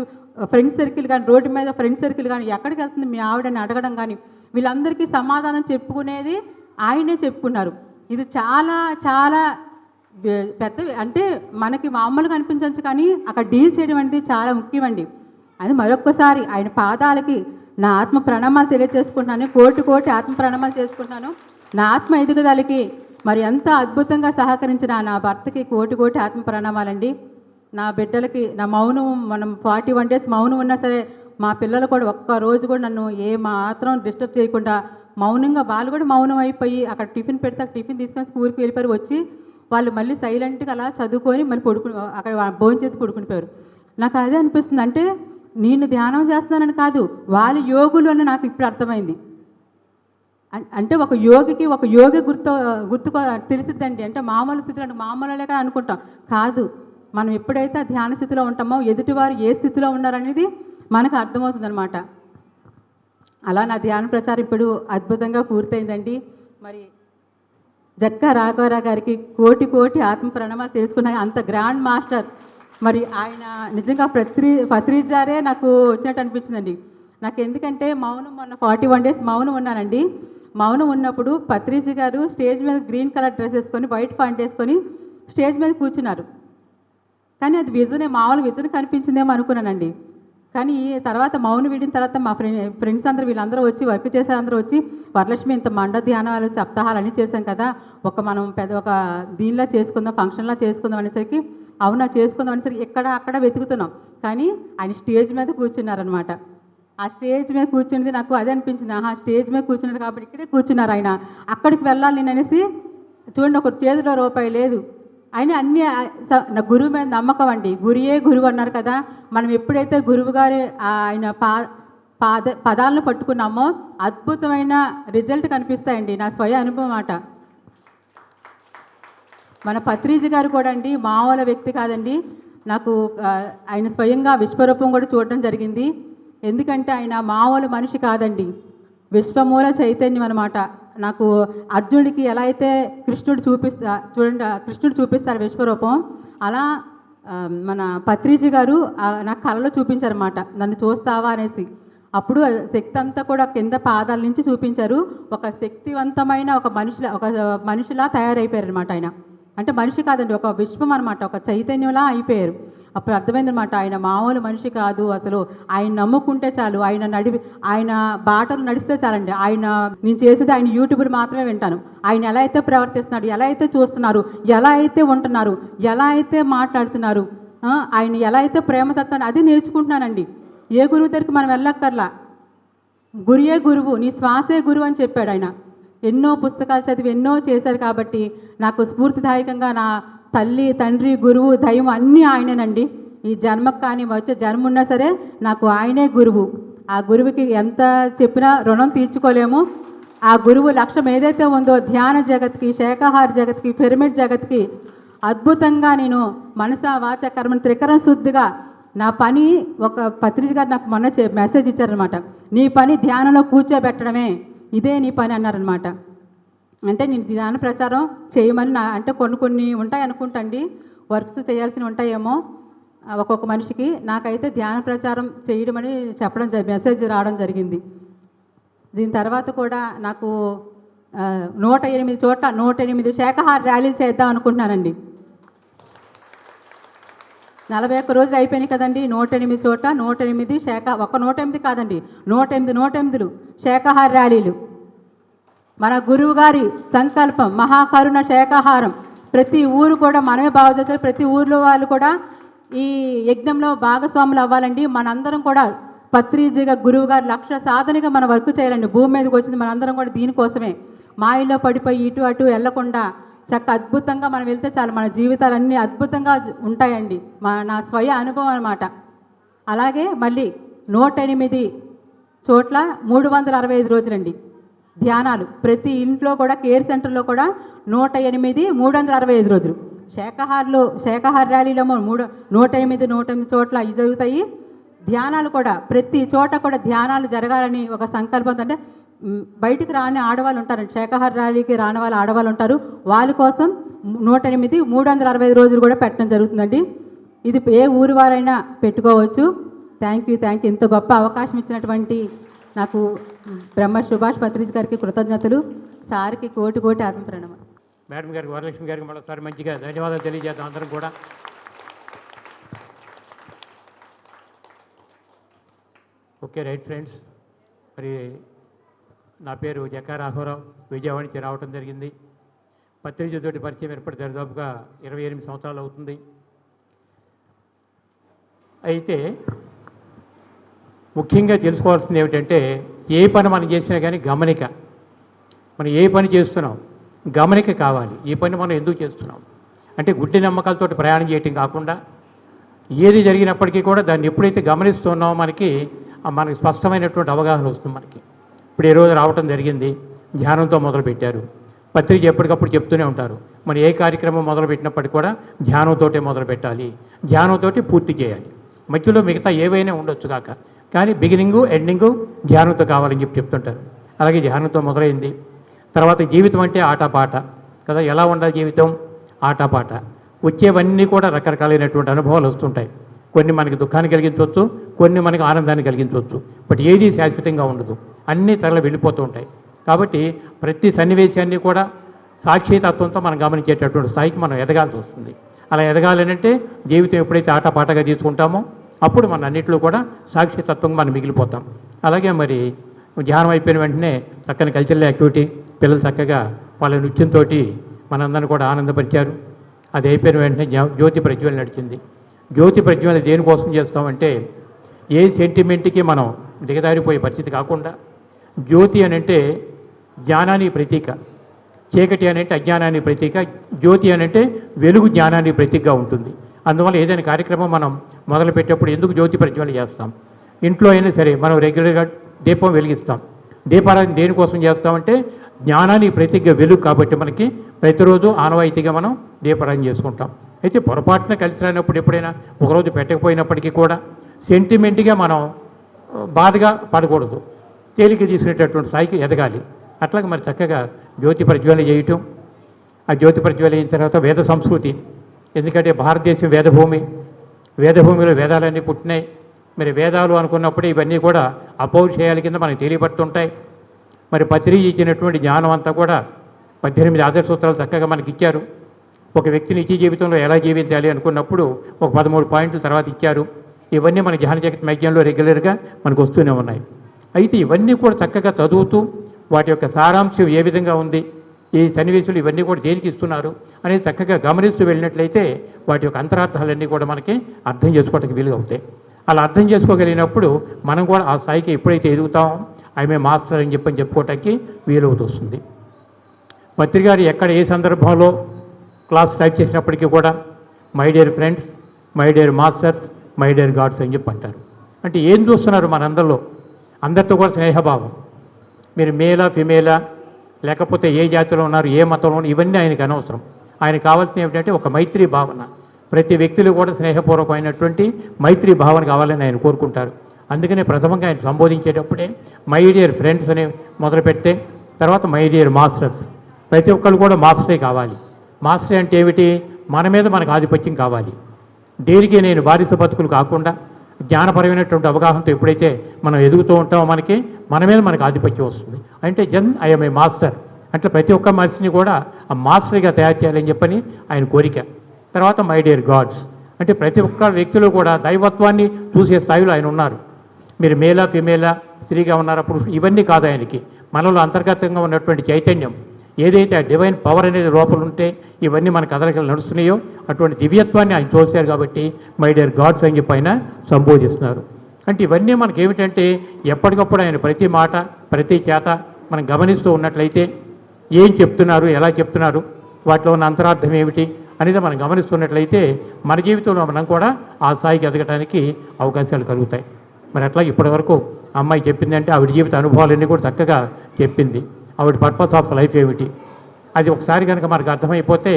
ఫ్రెండ్ సర్కిల్ కానీ, రోడ్డు మీద ఫ్రెండ్ సర్కిల్ కానీ, ఎక్కడికి వెళ్తుంది మీ ఆవిడని అడగడం కానీ, వీళ్ళందరికీ సమాధానం చెప్పుకునేది ఆయనే చెప్పుకున్నారు. ఇది చాలా చాలా పెద్ద, అంటే మనకి మామూలుగా అనిపించవచ్చు, కానీ అక్కడ డీల్ చేయడం అనేది చాలా ముఖ్యమండి. అది మరొక్కసారి ఆయన పాదాలకి నా ఆత్మ ప్రణామాలు తెలియజేసుకుంటున్నాను, కోటి ఆత్మ ప్రణామాలు చేసుకుంటున్నాను. నా ఆత్మ ఎదుగుదలకి మరి ఎంత అద్భుతంగా సహకరించిన నా భర్తకి కోటి ఆత్మ ప్రణామాలండి. నా బిడ్డలకి నా మౌనం, మనం 41 days మౌనం ఉన్నా సరే మా పిల్లలు కూడా ఒక్కరోజు కూడా నన్ను ఏ మాత్రం డిస్టర్బ్ చేయకుండా మౌనంగా, వాళ్ళు కూడా మౌనం అయిపోయి అక్కడ టిఫిన్ పెడితే టిఫిన్ తీసుకొని స్కూల్కి వెళ్ళిపోయి వచ్చి వాళ్ళు మళ్ళీ సైలెంట్గా అలా చదువుకొని మళ్ళీ అక్కడ భోజనం చేసి పడుకునిపోయారు. నాకు అదే అనిపిస్తుంది, అంటే నేను ధ్యానం చేస్తున్నానని కాదు, వాళ్ళు యోగులు అని నాకు ఇప్పుడు అర్థమైంది. అంటే ఒక యోగి గుర్తు తెలిసిద్దండి. అంటే మామూలు స్థితిలో, అంటే మామూలుగా అనుకుంటాం కాదు, మనం ఎప్పుడైతే ధ్యాన స్థితిలో ఉంటామో ఎదుటివారు ఏ స్థితిలో ఉన్నారనేది మనకు అర్థమవుతుంది అనమాట. అలా నా ధ్యాన ప్రచారం ఇప్పుడు అద్భుతంగా పూర్తయిందండి. మరి జక్కా రాఘవరావు గారికి కోటి ఆత్మ ప్రణామాలు తెలుసుకున్న అంత గ్రాండ్ మాస్టర్, మరి ఆయన నిజంగా పత్రిజారే నాకు వచ్చినట్టు అనిపించిందండి. నాకు ఎందుకంటే మౌనం మొన్న 41 డేస్ మౌనం ఉన్నానండి. మౌనం ఉన్నప్పుడు పత్రిజీ గారు స్టేజ్ మీద గ్రీన్ కలర్ డ్రెస్ వేసుకొని వైట్ ప్యాంట్ వేసుకొని స్టేజ్ మీద కూర్చున్నారు. కానీ అది విజనే, మామూలు విజన్ కనిపించిందేమో అనుకున్నానండి. కానీ తర్వాత మౌనం వీడిన తర్వాత మా ఫ్రెండ్స్ అందరూ వీళ్ళందరూ వచ్చి వర్క్ చేసే అందరూ వచ్చి, వరలక్ష్మి ఇంత మండ ధ్యానాలు సప్తాహాలు అన్నీ చేశాం కదా, మనం ఒక దీనిలా చేసుకుందాం, ఫంక్షన్లా చేసుకుందాం అనేసరికి అవునా చేసుకుందాం అనేసరికి అక్కడ వెతుకుతున్నాం. కానీ ఆయన స్టేజ్ మీద కూర్చున్నారనమాట. ఆ స్టేజ్ మీద కూర్చున్నది నాకు అదే అనిపించింది, స్టేజ్ మీద కూర్చున్నారు కాబట్టి ఇక్కడే కూర్చున్నారు ఆయన, అక్కడికి వెళ్ళాలి నేను అనేసి. చూడండి, ఒక చేతిలో రూపాయి లేదు, ఆయన అన్నీ నా గురువు మీద నమ్మకం అండి. గురియే గురువు అన్నారు కదా, మనం ఎప్పుడైతే గురువు గారు ఆయన పదాలను పట్టుకున్నామో అద్భుతమైన రిజల్ట్ కనిపిస్తాయండి. నా స్వయ అనుభవం మాట. మన పత్రిజీ గారు కూడా అండి మామూలు వ్యక్తి కాదండి. నాకు ఆయన స్వయంగా విశ్వరూపం కూడా చూడడం జరిగింది. ఎందుకంటే ఆయన మామూలు మనిషి కాదండి, విశ్వమూల చైతన్యం అనమాట. నాకు అర్జునుడికి ఎలా అయితే కృష్ణుడు చూపిస్తారు విశ్వరూపం, అలా మన పత్రిజీ గారు నాకు కళలో చూపించారన్నమాట, నన్ను చూస్తావా అనేసి. అప్పుడు శక్తి అంతా కూడా కింద పాదాల నుంచి చూపించారు. ఒక శక్తివంతమైన ఒక మనిషిలా తయారైపోయారు అనమాట ఆయన. అంటే మనిషి కాదండి, ఒక విశ్వం అనమాట, ఒక చైతన్యంలా అయిపోయారు. అప్పుడు అర్థమైందనమాట, ఆయన మామూలు మనిషి కాదు అసలు. ఆయన నమ్ముకుంటే చాలు, ఆయన బాటలు నడిస్తే చాలండి. నేను చేసేది ఆయన యూట్యూబ్లు మాత్రమే వింటాను. ఆయన ఎలా అయితే ప్రవర్తిస్తున్నాడు, ఎలా అయితే చూస్తున్నారు, ఎలా అయితే ఉంటున్నారు, ఎలా అయితే మాట్లాడుతున్నారు, ఆయన ఎలా అయితే ప్రేమతత్వాన్ని అది నేర్చుకుంటున్నానండి. ఏ గురువు దగ్గరికి మనం వెళ్ళక్కర్లా, గురియే గురువు, నీ శ్వాసే గురువు అని చెప్పాడు ఆయన. ఎన్నో పుస్తకాలు చదివి ఎన్నో చేశారు కాబట్టి నాకు స్ఫూర్తిదాయకంగా నా తల్లి, తండ్రి, గురువు, దైవం అన్నీ ఆయనేనండి. ఈ జన్మకు కానీ వచ్చే జన్మ ఉన్నా సరే నాకు ఆయనే గురువు. ఆ గురువుకి ఎంత చెప్పినా రుణం తీర్చుకోలేము. ఆ గురువు లక్ష్యం ఏదైతే ఉందో ధ్యాన జగత్కి, శాకాహార జగత్కి, పిరమిడ్ జగత్కి అద్భుతంగా నేను మనసా వాచ కర్మను త్రికరణ శుద్ధిగా నా పని, ఒక పత్రిక గారు నాకు మొన్న మెసేజ్ ఇచ్చారనమాట, నీ పని ధ్యానంలో కూర్చోబెట్టడమే, ఇదే నీ పని అన్నారనమాట. అంటే నేను ధ్యాన ప్రచారం చేయమని అంటే కొన్ని ఉంటాయి అనుకుంటండి, వర్క్స్ చేయాల్సినవి ఉంటాయేమో ఒక్కొక్క మనిషికి. నాకైతే ధ్యాన ప్రచారం చేయడమని చెప్పడం మెసేజ్ రావడం జరిగింది. దీని తర్వాత కూడా నాకు 108 చోట్ల 108 శాకాహార ర్యాలీలు చేద్దాం అనుకుంటున్నానండి. 41 రోజులు అయిపోయినాయి కదండి. 108 చోట్ల 108 ఒక 108 కాదండి, 108 శాకాహార ర్యాలీలు. మన గురువు గారి సంకల్పం మహాకరుణ శాకాహారం. ప్రతి ఊరు కూడా మనమే బాగు చేస్తారు, ప్రతి ఊర్లో వాళ్ళు కూడా ఈ యజ్ఞంలో భాగస్వాములు అవ్వాలండి. మనందరం కూడా పత్రిజీగా గురువు గారి లక్ష్య సాధనగా మన వర్క్ చేయాలండి. భూమి మీదకి వచ్చింది మనందరం కూడా దీనికోసమే. మాయలో పడిపోయి ఇటు అటు వెళ్లకుండా అద్భుతంగా మనం వెళ్తే చాలు, మన జీవితాలన్నీ అద్భుతంగా ఉంటాయండి. నా స్వయ అనుభవం అన్నమాట. అలాగే మళ్ళీ 108 చోట్ల 365 రోజులండి ధ్యానాలు. ప్రతి ఇంట్లో కూడా కేర్ సెంటర్లో కూడా 108 365 రోజులు. శాకాహార ర్యాలీలో 108 చోట్ల ఇవి జరుగుతాయి. ధ్యానాలు కూడా ప్రతి చోట కూడా ధ్యానాలు జరగాలని ఒక సంకల్పం. అంటే బయటికి రాని ఆడవాళ్ళు ఉంటారండి, శాకాహార ర్యాలీకి రాని వాళ్ళు ఆడవాళ్ళు ఉంటారు, వాళ్ళ కోసం 108 365 రోజులు కూడా పెట్టడం జరుగుతుందండి. ఇది ఏ ఊరి వారైనా పెట్టుకోవచ్చు. Thank you. ఇంత గొప్ప అవకాశం ఇచ్చినటువంటి నాకు బ్రహ్మ సుభాష్ పత్రిజీ గారికి కృతజ్ఞతలు. సార్కి కోటి ఆత్మ ప్రణామం. మేడం గారికి, వరలక్ష్మి గారికి మరోసారి మంచిగా ధన్యవాదాలు తెలియజేద్దాం అందరం కూడా. Okay, right friends. మరి నా పేరు జక్కా రాఘవరావు, విజయవాడ నుంచి రావడం జరిగింది. పత్రిజతోటి పరిచయం ఏర్పడి దాదాపుగా 28 సంవత్సరాలు అవుతుంది. అయితే ముఖ్యంగా తెలుసుకోవాల్సింది ఏమిటంటే, ఏ పని మనం చేసినా కానీ గమనిక. మనం ఏ పని చేస్తున్నాం గమనిక కావాలి. ఈ పని మనం ఎందుకు చేస్తున్నాం అంటే గుడ్డి నమ్మకాలతో ప్రయాణం చేయటం కాకుండా, ఏది జరిగినప్పటికీ కూడా దాన్ని ఎప్పుడైతే గమనిస్తున్నామో మనకి స్పష్టమైనటువంటి అవగాహన వస్తుంది మనకి. ఇప్పుడు ఈ రోజు రావటం జరిగింది, ధ్యానంతో మొదలుపెట్టారు. పత్రిక ఎప్పటికప్పుడు చెప్తూనే ఉంటారు, మనం ఏ కార్యక్రమం మొదలుపెట్టినప్పటికీ కూడా ధ్యానంతోటే మొదలుపెట్టాలి, ధ్యానంతో పూర్తి చేయాలి. మధ్యలో మిగతా ఏవైనా ఉండొచ్చు కాక, కానీ బిగినింగు ఎండింగు ధ్యానంతో కావాలని చెప్తుంటారు. అలాగే ధ్యానంతో మొదలైంది. తర్వాత జీవితం అంటే ఆటపాట కదా, ఎలా ఉండాలి జీవితం? ఆటపాట. వచ్చేవన్నీ కూడా రకరకాలైనటువంటి అనుభవాలు వస్తుంటాయి. కొన్ని మనకి దుఃఖాన్ని కలిగించవచ్చు, కొన్ని మనకి ఆనందాన్ని కలిగించవచ్చు. బట్ ఏది శాశ్వతంగా ఉండదు, అన్నీ తరలి వెళ్ళిపోతూ ఉంటాయి. కాబట్టి ప్రతి సన్నివేశాన్ని కూడా సాక్షితత్వంతో మనం గమనించేటటువంటి స్థాయికి మనం ఎదగాల్సి వస్తుంది. అలా ఎదగాలనంటే జీవితం ఎప్పుడైతే ఆటపాటగా తీసుకుంటామో అప్పుడు మన అన్నింటిలో కూడా సాక్షితత్వంగా మనం మిగిలిపోతాం. అలాగే మరి ధ్యానం అయిపోయిన వెంటనే చక్కని కల్చరల్ యాక్టివిటీ, పిల్లలు చక్కగా వాళ్ళ నృత్యంతో మనందరిని కూడా ఆనందపరిచారు. అది అయిపోయిన వెంటనే జ్యోతి ప్రజ్వల నడిచింది. జ్యోతి ప్రజ్వల దేనికోసం చేస్తామంటే ఏ సెంటిమెంట్కి మనం దిగదారిపోయే పరిస్థితి కాకుండా, జ్యోతి అని అంటే జ్ఞానానికి ప్రతీక, చీకటి అని అంటే అజ్ఞానానికి ప్రతీక, జ్యోతి అని అంటే వెలుగు జ్ఞానానికి ప్రతీకగా ఉంటుంది. అందువల్ల ఏదైనా కార్యక్రమం మనం మొదలుపెట్టేప్పుడు ఎందుకు జ్యోతి ప్రజ్వలన చేస్తాం? ఇంట్లో అయినా సరే మనం రెగ్యులర్గా దీపం వెలిగిస్తాం. దీపారాధన దేనికోసం చేస్తామంటే జ్ఞానానికి ప్రతీకగా వెలుగు కాబట్టి మనకి ప్రతిరోజు ఆనవాయితీగా మనం దీపారాధన చేసుకుంటాం. అయితే పొరపాటున కలిసి రానప్పుడు ఎప్పుడైనా ఒకరోజు పెట్టకపోయినప్పటికీ కూడా సెంటిమెంట్గా మనం బాధగా పడకూడదు, తేలిక తీసుకునేటటువంటి స్థాయికి ఎదగాలి. అట్లాగే మరి చక్కగా జ్యోతి ప్రజ్వలన చేయటం. ఆ జ్యోతి ప్రజ్వలన అయిన తర్వాత వేద సంస్కృతి, ఎందుకంటే భారతదేశం వేదభూమి, వేదభూమిలో వేదాలన్నీ పుట్టినాయి. మరి వేదాలు అనుకున్నప్పుడు ఇవన్నీ కూడా అపౌరుషేయాల కింద మనకు తెలియబడుతుంటాయి. మరి పత్రి ఇచ్చినటువంటి జ్ఞానం అంతా కూడా 18 ఆదర్శ సూత్రాలు చక్కగా మనకి ఇచ్చారు. ఒక వ్యక్తి నిత్య జీవితంలో ఎలా జీవించాలి అనుకున్నప్పుడు ఒక 13 పాయింట్ల తర్వాత ఇచ్చారు. ఇవన్నీ మన జ్ఞాన జగత్ మ్యాగజైన్లో రెగ్యులర్గా మనకు వస్తూనే ఉన్నాయి. అయితే ఇవన్నీ కూడా చక్కగా చదువుతూ వాటి యొక్క సారాంశం ఏ విధంగా ఉంది, ఈ సన్నివేశాలు ఇవన్నీ కూడా దేనికి ఇస్తున్నారు అనేది చక్కగా గమనిస్తూ వెళ్ళినట్లయితే వాటి యొక్క అంతరార్థాలన్నీ కూడా మనకి అర్థం చేసుకోవడానికి వీలుగా అవుతాయి. అలా అర్థం చేసుకోగలిగినప్పుడు మనం కూడా ఆ స్థాయికి ఎప్పుడైతే ఎదుగుతామో ఆమె మాస్టర్ అని చెప్పుకోవటానికి వీలవుతూ వస్తుంది. పత్రి గారు ఎక్కడ ఏ సందర్భంలో క్లాస్ స్టార్ట్ చేసినప్పటికీ కూడా my dear friends, my dear masters, my dear God's అని చెప్పి అంటారు. అంటే ఏం చూస్తున్నారు మనందరిలో? అందరితో కూడా స్నేహభావం. మీరు మేలా ఫిమేలా, లేకపోతే ఏ జాతిలో ఉన్నారు, ఏ మతంలో ఉన్నారు, ఇవన్నీ ఆయనకు అనవసరం. ఆయనకు కావాల్సిన ఏమిటంటే ఒక మైత్రీ భావన. ప్రతి వ్యక్తులు కూడా స్నేహపూర్వకమైనటువంటి మైత్రీ భావన కావాలని ఆయన కోరుకుంటారు. అందుకనే ప్రథమంగా ఆయన సంబోధించేటప్పుడే మై డియర్ ఫ్రెండ్స్ అని మొదలుపెట్టే తర్వాత మై డియర్ మాస్టర్స్. ప్రతి ఒక్కరు కూడా మాస్టరే కావాలి. మాస్టరే అంటే ఏమిటి? మన మీద మనకు ఆధిపత్యం కావాలి. దేనికి నేను బానిస బతుకులు కాకుండా జ్ఞానపరమైనటువంటి అవగాహనతో ఎప్పుడైతే మనం ఎదుగుతూ ఉంటామో మన మీద మనకు ఆధిపత్యం వస్తుంది. అంటే ఐఎమ్ ఏ మాస్టర్ అంటే ప్రతి ఒక్క మనిషిని కూడా ఆ మాస్టర్గా తయారు చేయాలని చెప్పని ఆయన కోరిక. తర్వాత మై డియర్ గాడ్స్ అంటే ప్రతి ఒక్క వ్యక్తిలో కూడా దైవత్వాన్ని చూసే స్థాయిలో ఆయన ఉన్నారు. మీరు మేలా ఫిమేలా, స్త్రీగా ఉన్నారా, పురుషులు, ఇవన్నీ కాదు ఆయనకి. మనలో అంతర్గతంగా ఉన్నటువంటి చైతన్యం ఏదైతే ఆ డివైన్ పవర్ అనేది లోపల ఉంటే ఇవన్నీ మన కదలికలు నడుస్తున్నాయో అటువంటి దివ్యత్వాన్ని ఆయన చూశారు కాబట్టి మై డియర్ గాడ్స్ అని చెప్పి ఆయన సంబోధిస్తున్నారు. అంటే ఇవన్నీ మనకి ఏమిటంటే ఎప్పటికప్పుడు ఆయన ప్రతి మాట ప్రతి చేత మనం గమనిస్తూ ఉన్నట్లయితే ఏం చెప్తున్నారు, ఎలా చెప్తున్నారు, వాటిలో ఉన్న అంతరార్థం ఏమిటి అనేది మనం గమనిస్తున్నట్లయితే మన జీవితంలో మనం కూడా ఆ స్థాయికి ఎదగడానికి అవకాశాలు కలుగుతాయి. మరి అట్లా ఇప్పటివరకు అమ్మాయి చెప్పిందంటే ఆవిడ జీవిత అనుభవాలన్నీ కూడా చక్కగా చెప్పింది. ఆవిడ పర్పస్ ఆఫ్ లైఫ్ ఏమిటి అది ఒకసారి కనుక మనకు అర్థమైపోతే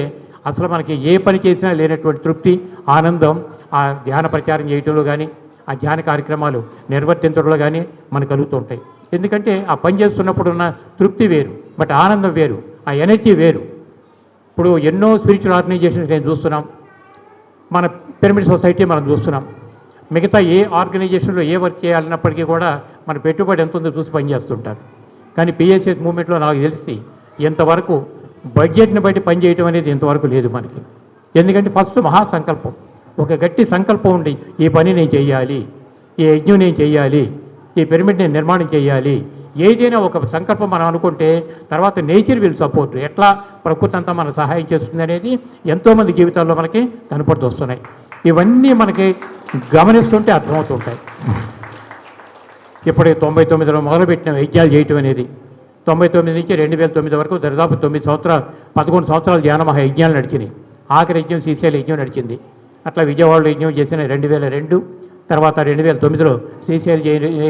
అసలు మనకి ఏ పని చేసినా లేనటువంటి తృప్తి, ఆనందం ఆ ధ్యాన ప్రచారం చేయటంలో కానీ ఆ ధ్యాన కార్యక్రమాలు నిర్వర్తించడంలో కానీ మనకు కలుగుతుంటాయి. ఎందుకంటే ఆ పని చేస్తున్నప్పుడు ఉన్న తృప్తి వేరు, బట్ ఆనందం వేరు, ఆ ఎనర్జీ వేరు. ఇప్పుడు ఎన్నో స్పిరిచువల్ ఆర్గనైజేషన్స్ నేను చూస్తున్నాం, మన పిరమిడ్ సొసైటీ మనం చూస్తున్నాం. మిగతా ఏ ఆర్గనైజేషన్లో ఏ వర్క్ చేయాలన్నప్పటికీ కూడా మన పెట్టుబడి ఎంత ఉందో చూసి పనిచేస్తుంటారు. కానీ పిఎస్ఎస్ మూవ్మెంట్లో నాకు తెలిసి ఎంతవరకు బడ్జెట్ని బట్టి పనిచేయటం అనేది ఇంతవరకు లేదు మనకి. ఎందుకంటే ఫస్ట్ మహాసంకల్పం, ఒక గట్టి సంకల్పం ఉండి ఈ పని నేను చేయాలి, ఈ యజ్ఞం నేను చేయాలి, ఈ పిరమిడ్ నేను నిర్మాణం చేయాలి, ఏదైనా ఒక సంకల్పం మనం అనుకుంటే తర్వాత నేచర్ విల్ సపోర్ట్, ఎట్లా ప్రకృతి అంతా మనకు సహాయం చేస్తుంది అనేది ఎంతోమంది జీవితాల్లో మనకి కనపడుతూ వస్తున్నాయి. ఇవన్నీ మనకి గమనిస్తుంటే అర్థమవుతుంటాయి. ఇప్పటికి 99లో మొదలుపెట్టిన యజ్ఞాలు చేయటం అనేది 99 నుంచి 2009 వరకు దాదాపు 11 సంవత్సరాలు ధ్యాన మహా యజ్ఞాలు నడిచినాయి. ఆఖరి యజ్ఞం శ్రీశైల యజ్ఞం నడిచింది. అట్లా విజయవాడలో యజ్ఞం చేసిన 2002, తర్వాత 2009లో శ్రీశైల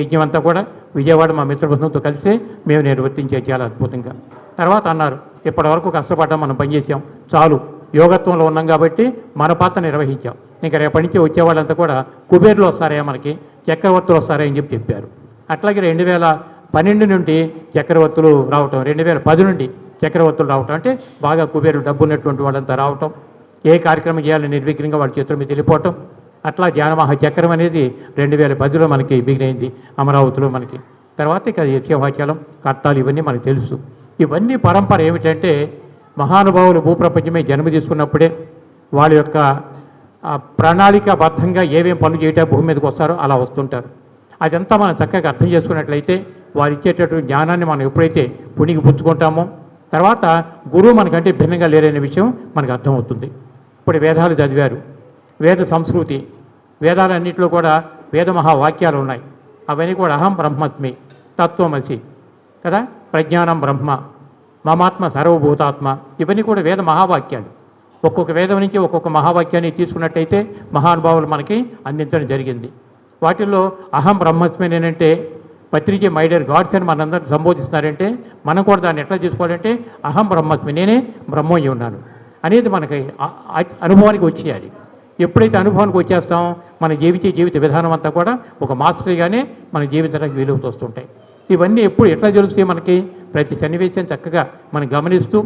యజ్ఞం అంతా కూడా విజయవాడ మా మిత్రబృందంతో కలిసే మేము నిర్వర్తించే చాలా అద్భుతంగా. తర్వాత అన్నారు ఇప్పటివరకు కష్టపడ్డాం, మనం పనిచేసాం, చాలు, యోగత్వంలో ఉన్నాం కాబట్టి మన పాత్ర నిర్వహించాం, ఇంకా రేపటి నుంచి వచ్చేవాళ్ళంతా కూడా కుబేర్లు వస్తారా, మనకి చక్రవర్తులు వస్తారా అని చెప్పారు. అట్లాగే 2012 నుండి చక్రవర్తులు రావటం, 2010 నుండి చక్రవర్తులు రావటం, అంటే బాగా కుబేరు డబ్బు ఉన్నటువంటి వాళ్ళంతా రావటం, ఏ కార్యక్రమం చేయాలని నిర్విఘ్నంగా వాళ్ళ చేతుల మీద వెళ్ళిపోవటం, అట్లా ధ్యానమహా చక్రం అనేది 2010లో మనకి బిగినైంది అమరావతిలో మనకి. తర్వాత ఇక సింహాచలం, కట్టాలు ఇవన్నీ మనకు తెలుసు. ఇవన్నీ పరంపర ఏమిటంటే మహానుభావులు భూప్రపంచమే జన్మ తీసుకున్నప్పుడే వాళ్ళ యొక్క ప్రణాళికాబద్ధంగా ఏమేం పనులు చేయటం భూమి మీదకి వస్తారో అలా వస్తుంటారు. అదంతా మనం చక్కగా అర్థం చేసుకున్నట్లయితే వారు ఇచ్చేటటువంటి జ్ఞానాన్ని మనం ఎప్పుడైతే పుణికి పుచ్చుకుంటామో తర్వాత గురువు మనకంటే భిన్నంగా లేరనే విషయం మనకు అర్థమవుతుంది. ఇప్పుడు వేదాలు చదివారు, వేద సంస్కృతి, వేదాలన్నింటిలో కూడా వేద మహావాక్యాలు ఉన్నాయి. అవన్నీ కూడా అహం బ్రహ్మస్మి, తత్వమసి కదా, ప్రజ్ఞానం బ్రహ్మ, మమాత్మ సర్వభూతాత్మ, ఇవన్నీ కూడా వేద మహావాక్యాలు. ఒక్కొక్క వేదం నుంచి ఒక్కొక్క మహావాక్యాన్ని తీసుకున్నట్టయితే మహానుభావులు మనకి అందించడం జరిగింది. వాటిల్లో అహం బ్రహ్మస్మి ఏంటంటే పత్రిక మై డియర్ గాడ్స్ అని మనందరూ సంబోధిస్తున్నారంటే మనం కూడా దాన్ని ఎట్లా చేసుకోవాలంటే అహం బ్రహ్మస్మి, నేనే బ్రహ్మయ్యి ఉన్నాను అనేది మనకి అనుభవానికి వచ్చేయాలి. ఎప్పుడైతే అనుభవానికి వచ్చేస్తామో మన జీవిత విధానం అంతా కూడా ఒక మాస్టర్గానే మన జీవితానికి వీలవుతూ వస్తుంటాయి. ఇవన్నీ ఎప్పుడు ఎట్లా తెలుస్తాయి మనకి? ప్రతి సన్నివేశం చక్కగా మనం గమనిస్తూ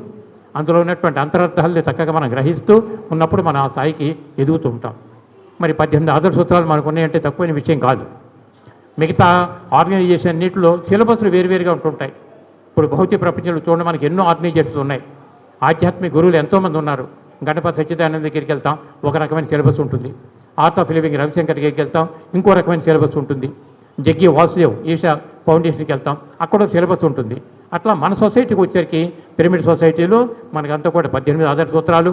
అందులో ఉన్నటువంటి అంతరార్థాలను చక్కగా మనం గ్రహిస్తూ ఉన్నప్పుడు మనం ఆ స్థాయికి ఎదుగుతూ ఉంటాం. మరి 18 ఆదర్శ సూత్రాలు మనకు ఉన్నాయంటే తక్కువైన విషయం కాదు. మిగతా ఆర్గనైజేషన్ అన్నింటిలో సిలబస్లు వేరువేరుగా ఉంటుంటాయి. ఇప్పుడు భౌతిక ప్రపంచంలో చూడండి, మనకి ఎన్నో ఆర్గనైజేషన్స్ ఉన్నాయి. ఆధ్యాత్మిక గురువులు ఎంతోమంది ఉన్నారు. గణపతి సచ్చిదానంద దగ్గరికి వెళ్తాం, ఒక రకమైన సిలబస్ ఉంటుంది. ఆర్ట్ ఆఫ్ లివింగ్ రవిశంకర్ దగ్గరికి వెళ్తాం, ఇంకో రకమైన సిలబస్ ఉంటుంది. జగ్గి వాసుదేవ్ ఈషా ఫౌండేషన్కి వెళ్తాం, అక్కడ సిలబస్ ఉంటుంది. అట్లా మన సొసైటీకి వచ్చేసరికి పిరమిడ్ సొసైటీలో మనకంతా కూడా 18 ఆదర్శ సూత్రాలు,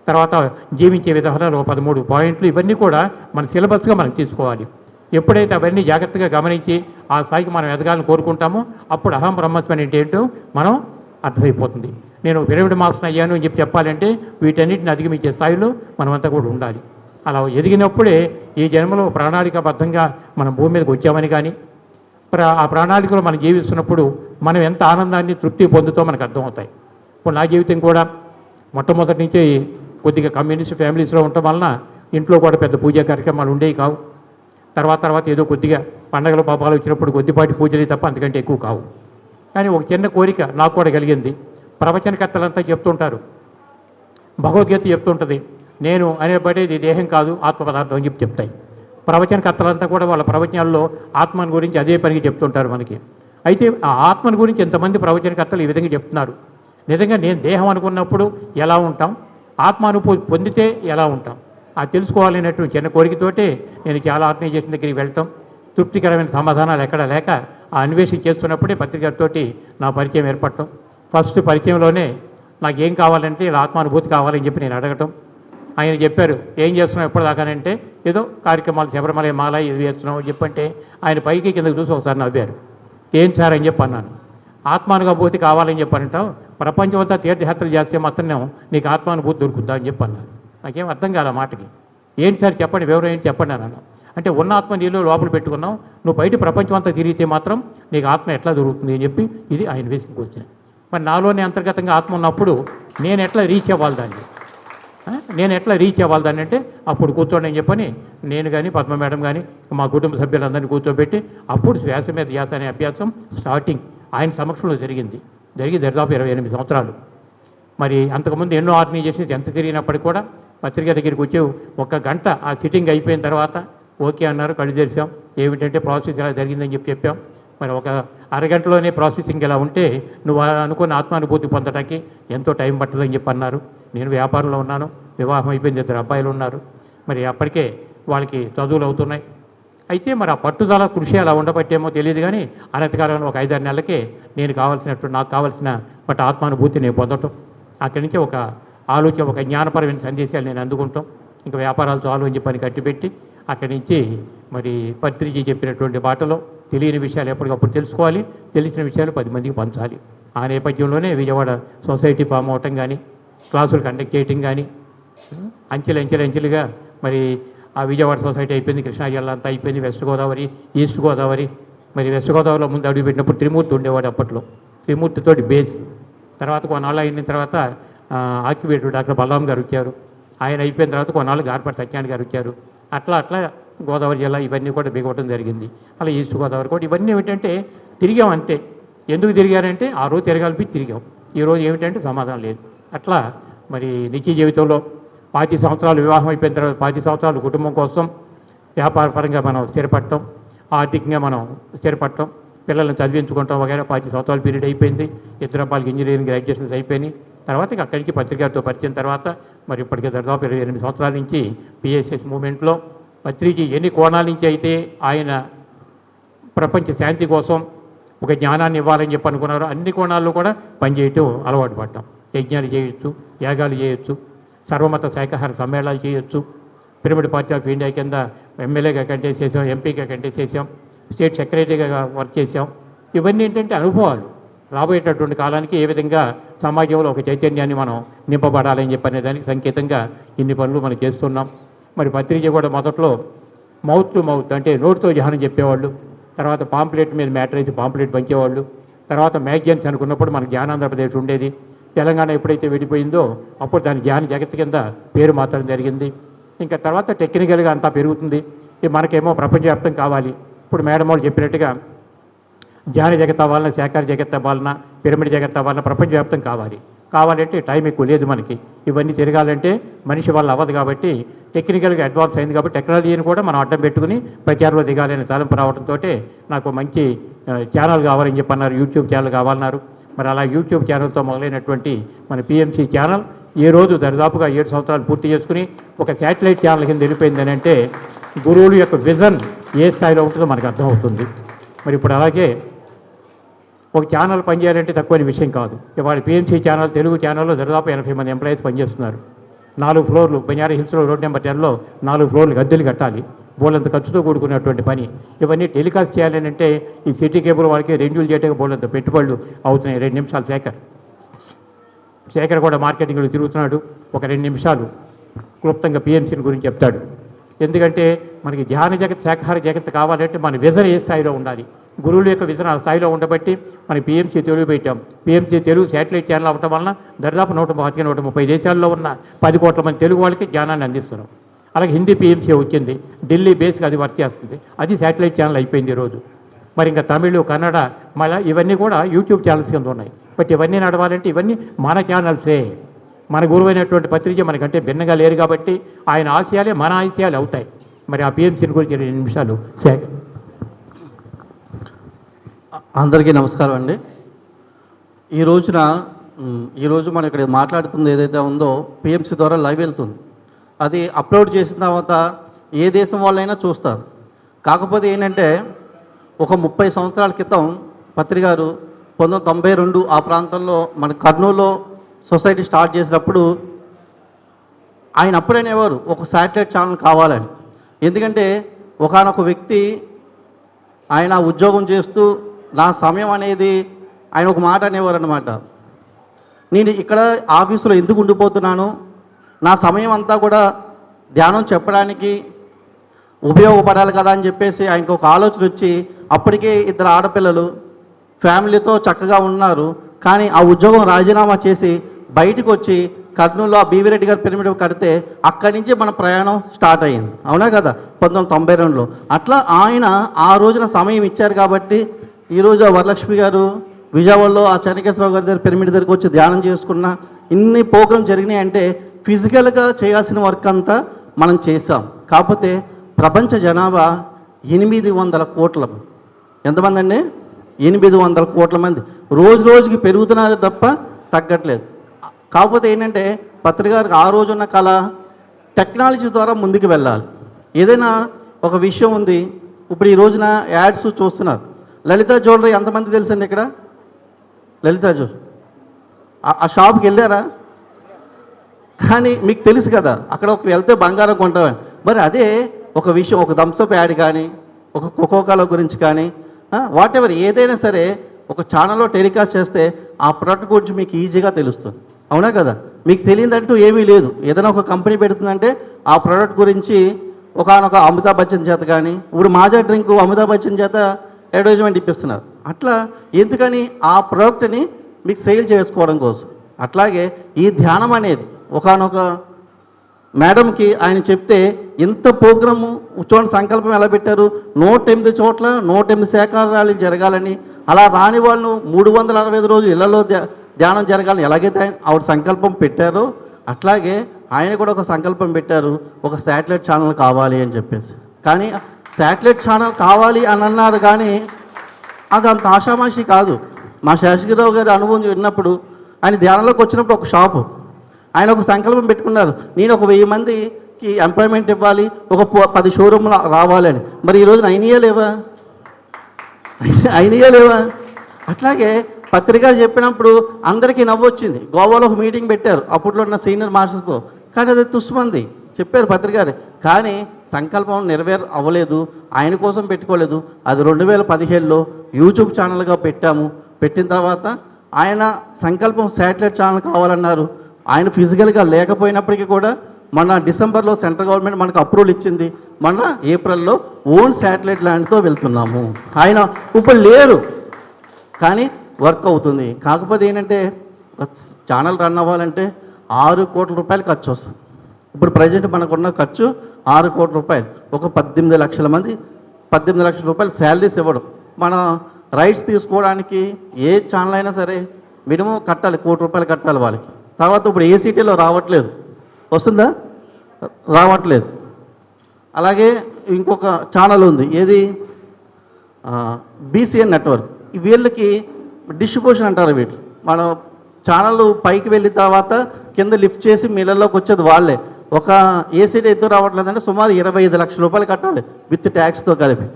తర్వాత జీవించే విధానాలు 13 పాయింట్లు, ఇవన్నీ కూడా మన సిలబస్గా మనం తీసుకోవాలి. ఎప్పుడైతే అవన్నీ జాగ్రత్తగా గమనించి ఆ స్థాయికి మనం ఎదగాలని కోరుకుంటామో అప్పుడు అహం బ్రహ్మస్మి అంటే ఏంటో మనం అర్థమైపోతుంది. నేను పిరమిడ్ మాస్టర్ అయ్యాను అని చెప్పాలంటే వీటన్నిటిని అధిగమించే స్థాయిలో మనమంతా కూడా ఉండాలి. అలా ఎదిగినప్పుడే ఈ జన్మలో ప్రణాళికాబద్ధంగా మనం భూమి మీదకి వచ్చామని కానీ ఆ ప్రణాళికలో మనం జీవిస్తున్నప్పుడు మనం ఎంత ఆనందాన్ని తృప్తి పొందుతో మనకు అర్థమవుతాయి. ఇప్పుడు నా జీవితం కూడా మొట్టమొదటి నుంచి కొద్దిగా కమ్యూనిస్ట్ ఫ్యామిలీస్లో ఉండటం వలన ఇంట్లో కూడా పెద్ద పూజా కార్యక్రమాలు ఉండేవి కావు. తర్వాత ఏదో కొద్దిగా పండగల పాపాలు వచ్చినప్పుడు కొద్దిపాటి పూజలు తప్ప అంతకంటే ఎక్కువ కావు. కానీ ఒక చిన్న కోరిక నాకు కూడా కలిగింది. ప్రవచనకర్తలంతా చెప్తుంటారు, భగవద్గీత చెప్తుంటుంది, నేను అనేబడేది దేహం కాదు ఆత్మ పదార్థం అని చెప్తాయి. ప్రవచనకర్తలంతా కూడా వాళ్ళ ప్రవచనాల్లో ఆత్మని గురించి అదే పనికి చెప్తుంటారు మనకి. అయితే ఆ ఆత్మని గురించి ఎంతమంది ప్రవచనకర్తలు ఈ విధంగా చెప్తున్నారు. నిజంగా నేను దేహం అనుకున్నప్పుడు ఎలా ఉంటాం, ఆత్మ అనుభూతి పొందితే ఎలా ఉంటాం, అది తెలుసుకోవాలనేటువంటి చిన్న కోరికతోటే నేను చాలా ఆర్గనైజేషన్ దగ్గరికి వెళ్ళటం, తృప్తికరమైన సమాధానాలు ఎక్కడ లేక ఆ అన్వేషణ చేస్తున్నప్పుడే పత్రికతోటి నా పరిచయం ఏర్పడటం. ఫస్ట్ పరిచయంలోనే నాకు ఏం కావాలంటే ఇలా ఆత్మానుభూతి కావాలని చెప్పి నేను అడగటం. ఆయన చెప్పారు, ఏం చేస్తున్నావు ఎప్పటిదాకానంటే ఏదో కార్యక్రమాలు శబరిమల మాల ఇది చేస్తున్నావు అని చెప్పంటే ఆయన పైకి కిందకు చూసి ఒకసారి నవ్వారు. ఏం సార్ అని చెప్పి అన్నాను. ఆత్మానుభూతి కావాలని చెప్పంటావు, ప్రపంచం అంతా తీర్థయాత్రలు చేస్తే మాత్రం నీకు ఆత్మానుభూతి దొరుకుతుందా అని చెప్పి అన్నారు. నాకేం అర్థం కాదు ఆ మాటకి. ఏంటి సార్ చెప్పండి, వివరం ఏంటి చెప్పండి అన్నాను. అంటే ఉన్న ఆత్మ నీళ్ళు లోపల పెట్టుకున్నావు, నువ్వు బయట ప్రపంచం అంతా తిరిగితే మాత్రం నీకు ఆత్మ ఎట్లా దొరుకుతుంది అని చెప్పి ఇది ఆయన వేసుకు వచ్చిన. మరి నాలోనే అంతర్గతంగా ఆత్మ ఉన్నప్పుడు నేను ఎట్లా రీచ్ అవ్వాలి దాన్ని, అంటే అప్పుడు కూర్చోండి అని చెప్పని నేను కానీ పద్మ మేడం కానీ మా కుటుంబ సభ్యులందరినీ కూర్చోబెట్టి అప్పుడు శ్వాస మీద ధ్యాస అనే అభ్యాసం స్టార్టింగ్ ఆయన సమక్షంలో జరిగి దాదాపు 28 సంవత్సరాలు. మరి అంతకుముందు ఎన్నో ఆర్గనైజేషన్స్ ఎంత తిరిగినప్పటికీ కూడా పత్రిక దగ్గరికి వచ్చి 1 గంట ఆ సిట్టింగ్ అయిపోయిన తర్వాత ఓకే అన్నారు, కళ్ళు తెరిచాం. ఏమిటంటే ప్రాసెస్ ఇలా జరిగిందని చెప్పాం. మరి ఒక అరగంటలోనే ప్రాసెసింగ్ ఇలా ఉంటే నువ్వు అనుకున్న ఆత్మానుభూతి పొందడానికి ఎంతో టైం పట్టదని చెప్పి అన్నారు. నేను వ్యాపారంలో ఉన్నాను, వివాహం అయిపోయింది, 2 అబ్బాయిలు ఉన్నారు. మరి అప్పటికే వాళ్ళకి చదువులు అవుతున్నాయి. అయితే మరి ఆ పట్టుదల కృషి అలా ఉండబట్టేమో తెలియదు కానీ అనతికాలంలో ఒక 5-6 నెలలకే నాకు కావాల్సిన బట్ ఆత్మానుభూతి నేను పొందటం, అక్కడి నుంచి ఒక ఆలోచన, ఒక జ్ఞానపరమైన సందేశాలు నేను అందుకుంటాం. ఇంకా వ్యాపారాలు చాలు అని చెప్పని కట్టిపెట్టి అక్కడి నుంచి మరి పత్రిజీ చెప్పినటువంటి బాటలో తెలియని విషయాలు ఎప్పటికప్పుడు తెలుసుకోవాలి, తెలిసిన విషయాలు 10 మందికి పంచాలి. ఆ నేపథ్యంలోనే విజయవాడ సొసైటీ ఫామ్ అవటం కానీ, క్లాసులు కండక్ట్ చేయటం కానీ, అంచెలుగా మరి ఆ విజయవాడ సొసైటీ అయిపోయింది, కృష్ణా జిల్లా అంతా అయిపోయింది, వెస్ట్ గోదావరి, ఈస్ట్ గోదావరి. మరి వెస్ట్ గోదావరిలో ముందు అడుగు పెట్టినప్పుడు త్రిమూర్తి ఉండేవాడు అప్పట్లో, త్రిమూర్తితోటి బేస్. తర్వాత కొన్నాళ్ళు అయిన తర్వాత ఆక్యుపేటెడ్ డాక్టర్ బలరాం గారు వచ్చారు. ఆయన అయిపోయిన తర్వాత కొన్నాళ్ళు గార్పటి సత్యాన్ని గారు వచ్చారు. అట్లా గోదావరి జిల్లా ఇవన్నీ కూడా బిగవటం జరిగింది. అలా ఈస్ట్ గోదావరి కూడా ఇవన్నీ ఏమిటంటే తిరిగాం అంతే. ఎందుకు తిరిగారంటే ఆ రోజు తిరగాలిపి తిరిగాం, ఈరోజు ఏమిటంటే సమాధానం లేదు. అట్లా మరి నిత్య జీవితంలో 25 సంవత్సరాలు వివాహం అయిపోయిన తర్వాత 25 సంవత్సరాలు కుటుంబం కోసం వ్యాపారపరంగా మనం స్థిరపడటం, ఆర్థికంగా మనం స్థిరపడటం, పిల్లల్ని చదివించుకుంటాం వగైరా 25 సంవత్సరాల పీరియడ్ అయిపోయింది. ఇద్దరు అబ్బాయిలకి ఇంజనీరింగ్ గ్రాడ్యుయేషన్స్ అయిపోయినాయి. తర్వాత ఇక అక్కడి నుంచి పత్రికతో పరిచయం తర్వాత మరి ఇప్పటికే దాదాపు 28 సంవత్సరాల నుంచి పిఎస్ఎస్ మూమెంట్లో పత్రిక ఎన్ని కోణాల నుంచి అయితే ఆయన ప్రపంచ శాంతి కోసం ఒక జ్ఞానాన్ని ఇవ్వాలని చెప్పి అనుకున్నారు, అన్ని కోణాల్లో కూడా పనిచేయటం అలవాటు పడ్డాం. యజ్ఞాలు చేయొచ్చు, యాగాలు చేయొచ్చు, సర్వమత శాఖాహార సమ్మేళనాలు చేయొచ్చు, పిరమిడ్ పార్టీ ఆఫ్ ఇండియా కింద ఎమ్మెల్యేగా కంటెస్ట్ చేసాం, ఎంపీగా కంటెస్ట్ చేసాం, స్టేట్ సెక్రటరీగా వర్క్ చేసాం. ఇవన్నీ ఏంటంటే అనుభవాలు. రాబోయేటటువంటి కాలానికి ఏ విధంగా సమాజంలో ఒక చైతన్యాన్ని మనం నింపబడాలని చెప్పి అనే దానికి సంకేతంగా ఇన్ని పనులు మనం చేస్తున్నాం. మరి పత్రిక కూడా మొదట్లో మౌత్ టు మౌత్ అంటే నోటితో ధ్యానం చెప్పేవాళ్ళు, తర్వాత పాంప్లెట్ మీద మ్యాటర్ అయితే పాంప్లెట్ పంచేవాళ్ళు, తర్వాత మ్యాగజైన్స్ అనుకున్నప్పుడు మనకు జ్ఞానాంధ్రప్రదేశ్ ఉండేది. తెలంగాణ ఎప్పుడైతే విడిపోయిందో అప్పుడు దాని జ్ఞాన జగత్ కింద పేరు మార్చడం జరిగింది. ఇంకా తర్వాత టెక్నికల్గా అంతా పెరుగుతుంది. మనకేమో ప్రపంచవ్యాప్తం కావాలి. ఇప్పుడు మేడం వాళ్ళు చెప్పినట్టుగా జ్ఞాన జగత్ అవ్వాలన్నా, శాఖాహార జగత్ అవ్వాలన్నా, పిరమిడ్ జగత్ అవ్వాలన్నా ప్రపంచవ్యాప్తం కావాలంటే టైం ఎక్కువ లేదు మనకి. ఇవన్నీ తిరగాలంటే మనిషి వల్ల అవ్వదు కాబట్టి టెక్నికల్గా అడ్వాన్స్ అయింది కాబట్టి టెక్నాలజీని కూడా మనం అడ్డం పెట్టుకుని ప్రచారంలో దిగాలని తలంపు రావడంతో నాకు మంచి ఛానల్ కావాలని చెప్పన్నారు, యూట్యూబ్ ఛానల్ కావాలన్నారు. మరి అలా యూట్యూబ్ ఛానల్తో మొదలైనటువంటి మన పిఎంసి ఛానల్ ఈ రోజు దరిదాపుగా 7 సంవత్సరాలు పూర్తి చేసుకుని ఒక శాటిలైట్ ఛానల్ కింద వెళ్ళిపోయిందని అంటే గురువుల యొక్క విజన్ ఏ స్థాయిలో ఉంటుందో మనకు అర్థమవుతుంది. మరి ఇప్పుడు అలాగే ఒక ఛానల్ పనిచేయాలంటే తక్కువైన విషయం కాదు. ఇవాళ పిఎంసి ఛానల్ తెలుగు ఛానల్లో దాదాపు 80 మంది ఎంప్లాయీస్ పనిచేస్తున్నారు. 4 ఫ్లోర్లు బంజారా హిల్స్లో రోడ్ నెంబర్ 10లో 4 ఫ్లోర్లు గద్దెలు కట్టాలి. బోలంత ఖర్చుతో కూడుకున్నటువంటి పని. ఇవన్నీ టెలికాస్ట్ చేయాలని అంటే ఈ సిటీ కేబుల్ వాళ్ళకి రెన్యూల్ చేయడానికి బోలంత పెట్టుబడులు అవుతున్నాయి. 2 నిమిషాలు శేఖర్ కూడా మార్కెటింగ్లో తిరుగుతున్నాడు. ఒక 2 నిమిషాలు క్లుప్తంగా పిఎంసీని గురించి చెప్తాడు. ఎందుకంటే మనకి ధ్యాన జగత్, శాఖాహార జగత్ కావాలంటే మన విజన్ ఏ స్థాయిలో ఉండాలి. గురువుల యొక్క విజన్ ఆ స్థాయిలో ఉండబట్టి మనం పిఎంసీ తెలుగు పెట్టాం. పిఎంసీ తెలుగు శాటిలైట్ ఛానల్ అవ్వటం వలన దాదాపు 130 దేశాల్లో ఉన్న 10 కోట్ల మంది తెలుగు వాళ్ళకి జ్ఞానాన్ని అందిస్తున్నాం. అలాగే హిందీ పిఎంసీ వచ్చింది, ఢిల్లీ బేస్గా అది వర్క్ చేస్తుంది. అది శాటిలైట్ ఛానల్ అయిపోయింది ఈరోజు. మరి ఇంకా తమిళ్, కన్నడ, మళ్ళీ ఇవన్నీ కూడా యూట్యూబ్ ఛానల్స్ కింద ఉన్నాయి. బట్ ఇవన్నీ నడవాలంటే ఇవన్నీ మన ఛానల్సే. మన గురువైనటువంటి పత్రిక మనకంటే భిన్నంగా లేరు కాబట్టి ఆయన ఆశయాలే మన ఆశయాలు అవుతాయి. మరి ఆ పిఎంసీని గురించి 2 నిమిషాలు శేఖర్. అందరికీ నమస్కారం అండి. ఈరోజు మనం ఇక్కడ మాట్లాడుతుంది ఏదైతే ఉందో పిఎంసీ ద్వారా లైవ్ వెళ్తుంది. అది అప్లోడ్ చేసిన తర్వాత ఏ దేశం వాళ్ళైనా చూస్తారు. కాకపోతే ఏంటంటే ఒక 30 సంవత్సరాల క్రితం పత్రికారు 1992 ఆ ప్రాంతంలో మన కర్నూలులో సొసైటీ స్టార్ట్ చేసినప్పుడు ఆయన అప్పుడనేవారు ఒక శాటిలైట్ ఛానల్ కావాలని. ఎందుకంటే ఒకానొక వ్యక్తి ఆయన ఉద్యోగం చేస్తూ నా సమయం అనేది ఆయన ఒక మాట అనేవారు అనమాట. నేను ఇక్కడ ఆఫీసులో ఎందుకు ఉండిపోతున్నాను, నా సమయం అంతా కూడా ధ్యానం చెప్పడానికి ఉపయోగపడాలి కదా అని చెప్పేసి ఆయనకు ఒక ఆలోచన వచ్చి అప్పటికే 2 ఆడపిల్లలు ఫ్యామిలీతో చక్కగా ఉన్నారు. కానీ ఆ ఉద్యోగం రాజీనామా చేసి బయటకు వచ్చి కర్నూలులో ఆ బీవీ రెడ్డి గారి పిరమిడ్ కడితే అక్కడి నుంచి మన ప్రయాణం స్టార్ట్ అయ్యింది. అవునా కదా, 1992లో. అట్లా ఆయన ఆ రోజున సమయం ఇచ్చారు కాబట్టి ఈరోజు ఆ వరలక్ష్మి గారు విజయవాడలో ఆ చెన్నకేశ్వరరావు గారి దగ్గర పిరమిడ్ దగ్గరికి వచ్చి ధ్యానం చేసుకున్న ఇన్ని ప్రోగ్రామ్ జరిగినాయి అంటే ఫిజికల్గా చేయాల్సిన వర్క్ అంతా మనం చేసాం. కాకపోతే ప్రపంచ జనాభా 800 కోట్ల. ఎంతమంది అండి? 800 కోట్ల మంది రోజుకి పెరుగుతున్నారు తప్ప తగ్గట్లేదు. కాకపోతే ఏంటంటే పత్రికారికి ఆ రోజున్న కళ టెక్నాలజీ ద్వారా ముందుకు వెళ్ళాలి. ఏదైనా ఒక విషయం ఉంది. ఇప్పుడు ఈ రోజున యాడ్స్ చూస్తున్నారు. లలిత జ్యువెలరీ ఎంతమంది తెలుసండి? ఇక్కడ లలిత జ్యువెలరీ ఆ షాప్కి వెళ్ళారా? కానీ మీకు తెలుసు కదా అక్కడ ఒక వెళ్తే బంగారం కొంటామని. మరి అదే ఒక విషయం, ఒక థమ్స్అప్ యాడ్ కానీ, ఒక కోకోకోలా గురించి కానీ, వాట్ ఎవర్ ఏదైనా సరే ఒక ఛానల్లో టెలికాస్ట్ చేస్తే ఆ ప్రోడక్ట్ గురించి మీకు ఈజీగా తెలుస్తుంది. అవునా కదా? మీకు తెలియదంటూ ఏమీ లేదు. ఏదైనా ఒక కంపెనీ పెడుతుందంటే ఆ ప్రోడక్ట్ గురించి ఒకనొక అమితాబ్ బచ్చన్ చేత కానీ, ఇప్పుడు మాజా డ్రింక్ అమితాబ్ బచ్చన్ చేత అడ్వర్టైజ్మెంట్ ఇప్పిస్తున్నారు. అట్లా ఎందుకని? ఆ ప్రోడక్ట్ని మీకు సేల్ చేసుకోవడం కోసం. అట్లాగే ఈ ధ్యానం అనేది ఒకనొక మేడంకి ఆయన చెప్తే ఇంత ప్రోగ్రాము చూడండి, సంకల్పం ఎలా పెట్టారు, 108 చోట్ల 108 శాఖాహారాలు జరగాలని. అలా రాని వాళ్ళు 365 రోజులు ఇళ్లలో ధ్యానం జరగాలని ఎలాగైతే ఆవిడ సంకల్పం పెట్టారో అట్లాగే ఆయన కూడా ఒక సంకల్పం పెట్టారు, ఒక శాటిలైట్ ఛానల్ కావాలి అని చెప్పేసి. కానీ శాటిలైట్ ఛానల్ కావాలి అని అన్నారు, కానీ అది అంత ఆషామాషి కాదు. మా శేషగిరిరావు గారి అనుభవం విన్నప్పుడు, ఆయన ధ్యానంలోకి వచ్చినప్పుడు ఒక షాపు, ఆయన ఒక సంకల్పం పెట్టుకున్నారు, నేను ఒక 1000 మందికి ఎంప్లాయ్మెంట్ ఇవ్వాలి, ఒక 10 షోరూమ్లు రావాలి అని. మరి ఈరోజు అయినయా లేవా? అట్లాగే పత్రిక చెప్పినప్పుడు అందరికీ నవ్వొచ్చింది. గోవాలో ఒక మీటింగ్ పెట్టారు అప్పట్లో ఉన్న సీనియర్ మాస్టర్స్తో, కానీ అది తుస్సుమంది చెప్పారు పత్రిక, కానీ సంకల్పం అవ్వలేదు, ఆయన కోసం పెట్టుకోలేదు. అది 2017లో యూట్యూబ్ ఛానల్గా పెట్టాము. పెట్టిన తర్వాత ఆయన సంకల్పం శాటిలైట్ ఛానల్ కావాలన్నారు. ఆయన ఫిజికల్గా లేకపోయినప్పటికీ కూడా మన డిసెంబర్లో సెంట్రల్ గవర్నమెంట్ మనకు అప్రూవల్ ఇచ్చింది. మన ఏప్రిల్లో ఓన్ శాటిలైట్ ల్యాండ్తో వెళ్తున్నాము. ఆయన ఇప్పుడు లేరు, కానీ వర్క్ అవుతుంది. కాకపోతే ఏంటంటే ఛానల్ రన్ అవ్వాలంటే 6 కోట్ల రూపాయలు ఖర్చు వస్తుంది. ఇప్పుడు ప్రజెంట్ మనకున్న ఖర్చు 6 కోట్ల రూపాయలు. ఒక 18 లక్షల మంది 18 లక్షల రూపాయలు శాలరీస్ ఇవ్వడం. మన రైట్స్ తీసుకోవడానికి ఏ ఛానల్ అయినా సరే మినిమం కట్టాలి, 1 కోటి రూపాయలు కట్టాలి వాళ్ళకి. తర్వాత ఇప్పుడు ఏసీటీలో రావట్లేదు, వస్తుందా? రావట్లేదు. అలాగే ఇంకొక ఛానల్ ఉంది, ఏది బీసీఎన్ నెట్వర్క్. వీళ్ళకి డిస్ట్రిబ్యూషన్ అంటారు. వీళ్ళు మన ఛానల్ పైకి వెళ్ళిన తర్వాత కింద లిఫ్ట్ చేసి మీళ్ళలోకి వచ్చేది వాళ్ళే. ఒక ఏసీటీ ఎత్తు రావట్లేదంటే సుమారు 25 లక్షల రూపాయలు కట్టాలి విత్ ట్యాక్స్తో కలిపి.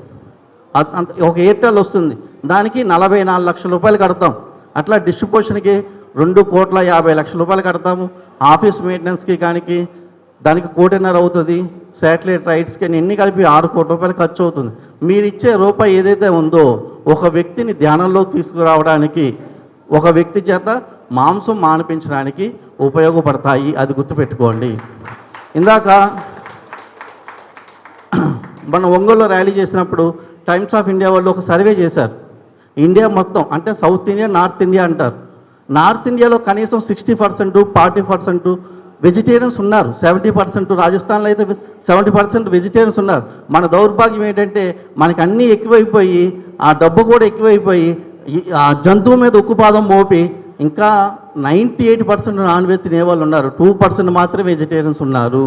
ఒక ఎయిర్టెల్ వస్తుంది, దానికి 44 లక్షల రూపాయలు కడతాం. అట్లా డిస్ట్రిబ్యూషన్కి 2,50 లక్షల రూపాయలు కడతాము. ఆఫీస్ మెయింటెనెన్స్కి కానీ దానికి 1.5 కోటి అవుతుంది. శాటిలైట్ రైట్స్కి ఎన్ని కలిపి 6 కోట్ల రూపాయలు ఖర్చు అవుతుంది. మీరు ఇచ్చే రూపాయి ఏదైతే ఉందో ఒక వ్యక్తిని ధ్యానంలో తీసుకురావడానికి, ఒక వ్యక్తి చేత మాంసం మానిపించడానికి ఉపయోగపడతాయి. అది గుర్తుపెట్టుకోండి. ఇందాక మన ఒంగోలులో ర్యాలీ చేసినప్పుడు టైమ్స్ ఆఫ్ ఇండియా వాళ్ళు ఒక సర్వే చేశారు. ఇండియా మొత్తం అంటే సౌత్ ఇండియా, నార్త్ ఇండియా అంటారు. నార్త్ ఇండియాలో కనీసం 60%, 40% వెజిటేరియన్స్ ఉన్నారు. 70%, రాజస్థాన్లో అయితే 70% వెజిటేరియన్స్ ఉన్నారు. మన దౌర్భాగ్యం ఏంటంటే మనకి అన్నీ ఎక్కువైపోయి, ఆ డబ్బు కూడా ఎక్కువైపోయి, ఆ జంతువు మీద ఉక్కుపాదం మోపి ఇంకా 98% నాన్ వెజ్ తినేవాళ్ళు ఉన్నారు. 2% మాత్రమే వెజిటేరియన్స్ ఉన్నారు.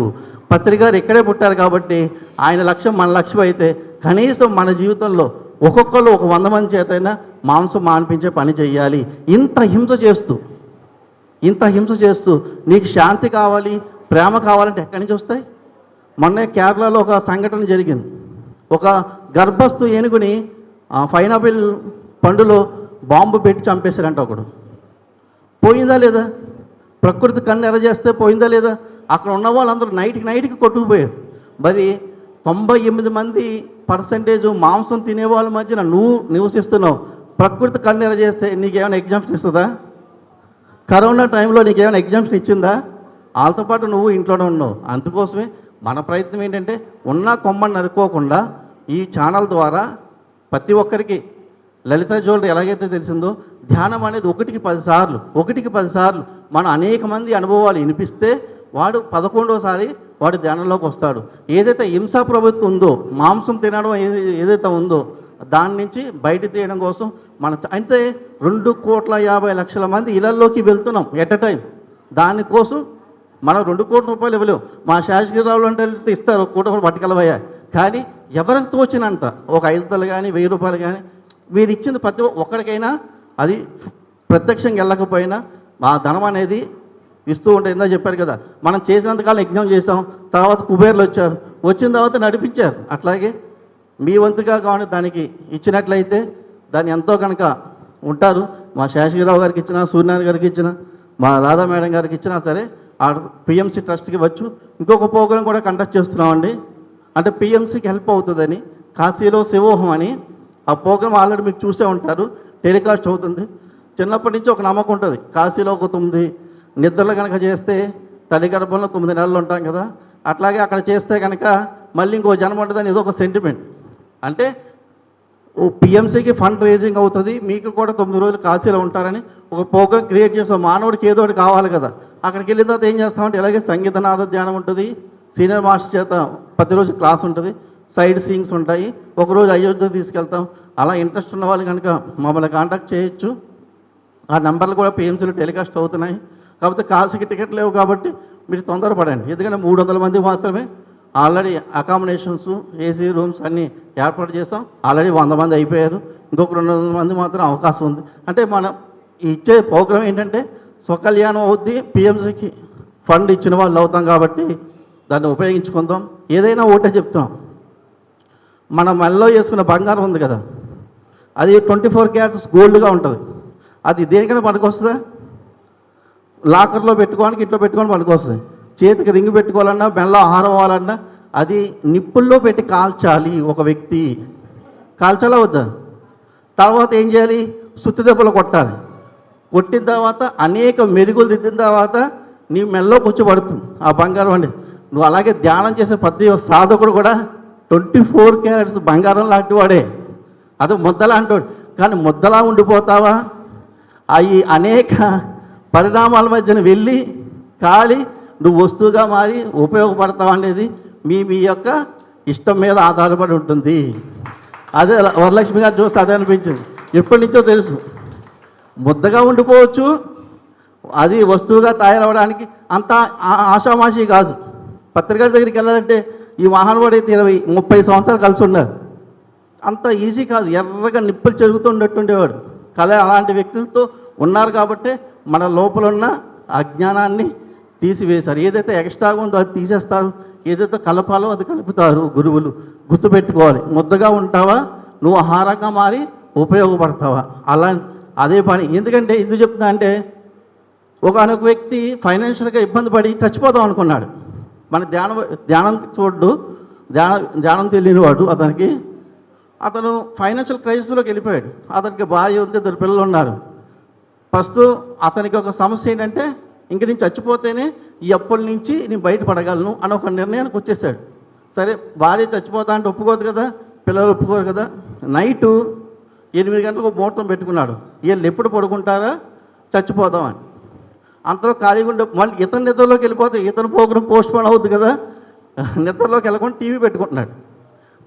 పత్రికారు ఇక్కడే పుట్టారు కాబట్టి ఆయన లక్ష్యం మన లక్ష్యం అయితే కనీసం మన జీవితంలో ఒక్కొక్కరు ఒక 100 మంది చేతైనా మాంసం మాన్పించే పని చేయాలి. ఇంత హింస చేస్తూ నీకు శాంతి కావాలి, ప్రేమ కావాలంటే ఎక్కడి నుంచి వస్తాయి? మొన్నే కేరళలో ఒక సంఘటన జరిగింది. ఒక గర్భస్థు ఏనుగుని పైనాపిల్ పండులో బాంబు పెట్టి చంపేశారంట ఒకడు. పోయిందా లేదా? ప్రకృతి కన్ను ఎరజేస్తే పోయిందా లేదా? అక్కడ ఉన్న వాళ్ళందరూ నైట్కి కొట్టుకుపోయారు. మరి 98% మాంసం తినే వాళ్ళ మధ్యన నువ్వు నివసిస్తున్నావు. ప్రకృతి కన్ను ఎరజేస్తే నీకేమైనా ఎగ్జామ్షన్ ఇస్తుందా? కరోనా టైంలో నీకేమైనా ఎగ్జామ్షన్ ఇచ్చిందా? వాళ్ళతో పాటు నువ్వు ఇంట్లోనే ఉన్నావు. అందుకోసమే మన ప్రయత్నం ఏంటంటే ఉన్న కొమ్మని నరుకోకుండా ఈ ఛానల్ ద్వారా ప్రతి ఒక్కరికి లలిత జ్యువెలరీ ఎలాగైతే తెలిసిందో ధ్యానం అనేది 1కి 10 సార్లు మన అనేక మంది అనుభవాలు వినిపిస్తే వాడు 11వసారి వాడు ధ్యానంలోకి వస్తాడు. ఏదైతే హింసా ప్రభుత్వం ఉందో, మాంసం తినడం ఏదైతే ఉందో దాని నుంచి బయట తీయడం కోసం అంటే 2,50 మంది ఇళ్లలోకి వెళ్తున్నాం ఎట్ ఎ టైం. దానికోసం మనం 2 కోట్ల రూపాయలు ఇవ్వలేము. మా శేషగిరిరావులు అంటే ఇస్తారు 1 కోటి రూపాయలు పట్టుకెళ్ళబోయా. కానీ ఎవరికి తోచినంత ఒక 500 కానీ 1000 రూపాయలు కానీ మీరు ఇచ్చింది ప్రతి ఒక్కడికైనా అది ప్రత్యక్షంగా వెళ్ళకపోయినా మా ధనం అనేది ఇస్తూ ఉంటే ఇందా చెప్పారు కదా, మనం చేసినంతకాలం యజ్ఞం చేసాం, తర్వాత కుబేర్లు వచ్చారు, వచ్చిన తర్వాత నడిపించారు. అట్లాగే మీ వంతుగా కానీ దానికి ఇచ్చినట్లయితే దాన్ని ఎంతో కనుక ఉంటారు. మా శేషగిరిరావు గారికి ఇచ్చినా, సూర్యనారాయణ గారికి ఇచ్చినా, మా రాధా మేడం గారికి ఇచ్చినా సరే ఆ పిఎంసి ట్రస్ట్కి వచ్చు. ఇంకొక ప్రోగ్రాం కూడా కండక్ట్ చేస్తున్నామండి. అంటే పిఎంసికి హెల్ప్ అవుతుందని కాశీలో శివోహం అని ఆ ప్రోగ్రాం ఆల్రెడీ మీకు చూసే ఉంటారు, టెలికాస్ట్ అవుతుంది. చిన్నప్పటి నుంచి ఒక నమ్మకం ఉంటుంది, కాశీలో ఒక 9 నిద్రలు కనుక చేస్తే తల్లి గర్భంలో 9 నెలలు ఉంటాం కదా, అట్లాగే అక్కడ చేస్తే కనుక మళ్ళీ ఇంకో జన్మ ఉంటుందని ఏదో ఒక సెంటిమెంట్. అంటే పిఎంసీకి ఫండ్ రేజింగ్ అవుతుంది, మీకు కూడా 9 రోజులు కాశీలో ఉంటారని ఒక ప్రోగ్రాం క్రియేట్ చేస్తాం. మానవుడికి ఏదో ఒకటి కావాలి కదా. అక్కడికి వెళ్ళిన తర్వాత ఏం చేస్తామంటే ఇలాగే సంగీతనాథ ధ్యానం ఉంటుంది, సీనియర్ మాస్టర్ చేత ప్రతిరోజు క్లాస్ ఉంటుంది, సైడ్ సీయింగ్స్ ఉంటాయి, ఒకరోజు అయోధ్య తీసుకెళ్తాం. అలా ఇంట్రెస్ట్ ఉన్న వాళ్ళు కనుక మమ్మల్ని కాంటాక్ట్ చేయొచ్చు. ఆ నెంబర్లు కూడా పిఎంసీలో టెలికాస్ట్ అవుతున్నాయి. కాకపోతే కాశీకి టికెట్ లేవు కాబట్టి మీరు తొందరపడండి. ఎందుకంటే 300 మంది మాత్రమే ఆల్రెడీ అకామిడేషన్స్, ఏసీ రూమ్స్ అన్నీ ఏర్పాటు చేస్తాం. ఆల్రెడీ 100 మంది అయిపోయారు. ఇంకొక 200 మంది మాత్రం అవకాశం ఉంది. అంటే మనం ఇచ్చే ప్రోగ్రాం ఏంటంటే స్వకల్యాణం అవుద్ది, పిఎంసీకి ఫండ్ ఇచ్చిన వాళ్ళు అవుతాం కాబట్టి దాన్ని ఉపయోగించుకుందాం. ఏదైనా ఒకటే చెప్తున్నాం, మనం మెల్లో చేసుకున్న బంగారం ఉంది కదా, అది 24 క్యారెట్స్ గోల్డ్గా ఉంటుంది. అది దేనికైనా పనికొస్తుందా? లాకర్లో పెట్టుకోవడానికి, ఇంట్లో పెట్టుకోవడానికి పనికొస్తుంది. చేతికి రింగ్ పెట్టుకోవాలన్నా, మెల్ల ఆహారం అవ్వాలన్నా అది నిప్పుల్లో పెట్టి కాల్చాలి. ఒక వ్యక్తి కాల్చాలా వద్దా? తర్వాత ఏం చేయాలి? సుత్తి దెబ్బలు కొట్టాలి. కొట్టిన తర్వాత అనేక మెరుగులు దిద్దిన తర్వాత నీ మెల్లో కూర్చోబడుతుంది ఆ బంగారం అండి. నువ్వు అలాగే ధ్యానం చేసే ప్రతి సాధకుడు కూడా 24 క్యారెట్స్ బంగారం లాంటి వాడే. అది ముద్దలా అంటాడు. కానీ ముద్దలా ఉండిపోతావా? అవి అనేక పరిణామాల మధ్యన వెళ్ళి కాలి నువ్వు వస్తువుగా మారి ఉపయోగపడతావు అనేది మీ యొక్క ఇష్టం మీద ఆధారపడి ఉంటుంది. అదే వరలక్ష్మి గారు చూస్తే అదే అనిపించింది. ఎప్పటి నుంచో తెలుసు, ముద్దగా ఉండిపోవచ్చు, అది వస్తువుగా తయారవడానికి అంత ఆషామాషి కాదు. పత్రికల దగ్గరికి వెళ్ళాలంటే ఈ మహానుభావుడు అయితే 20-30 సంవత్సరాలు కలిసి ఉన్నారు. అంత ఈజీ కాదు. ఎర్రగా నిప్పులు చెరుగుతుండేవాడు. అలాంటి వ్యక్తులతో ఉన్నారు కాబట్టి మన లోపల ఉన్న అజ్ఞానాన్ని తీసివేశారు. ఏదైతే ఎక్స్ట్రాగా ఉందో అది తీసేస్తారు, ఏదైతే కలపాలో అది కలుపుతారు గురువులు. గుర్తుపెట్టుకోవాలి, ముద్దగా ఉంటావా, నువ్వు ఆహారంగా మారి ఉపయోగపడతావా, అదే పని. ఎందుకంటే ఎందుకు చెప్తున్నా అంటే, ఒకనొక వ్యక్తి ఫైనాన్షియల్గా ఇబ్బంది పడి చచ్చిపోదాం అనుకున్నాడు. మన ధ్యానం చూడ్డు, ధ్యానం తెలియనివాడు అతను ఫైనాన్షియల్ క్రైసిస్లోకి వెళ్ళిపోయాడు. అతనికి భార్య ఉంది, 2 పిల్లలు ఉన్నారు. ఫస్ట్ అతనికి ఒక సమస్య ఏంటంటే, ఇంక నేను చచ్చిపోతేనే ఈ అప్పుల నుంచి నేను బయటపడగలను అని ఒక నిర్ణయానికి వచ్చేసాడు. సరే, భార్య చచ్చిపోతా అంటే ఒప్పుకోదు కదా, పిల్లలు ఒప్పుకోరు కదా. నైటు 8 గంటలకు ముహూర్తం పెట్టుకున్నాడు. వీళ్ళు ఎప్పుడు పడుకుంటారా, చచ్చిపోదామని. అంతలో ఖాళీగా ఉండే మళ్ళీ ఇతను నిద్రలోకి వెళ్ళిపోతే ఇతను ప్రోగ్రాం పోస్ట్ పోన్ అవుతుంది కదా, నిద్రలోకి వెళ్ళకుండా టీవీ పెట్టుకుంటున్నాడు.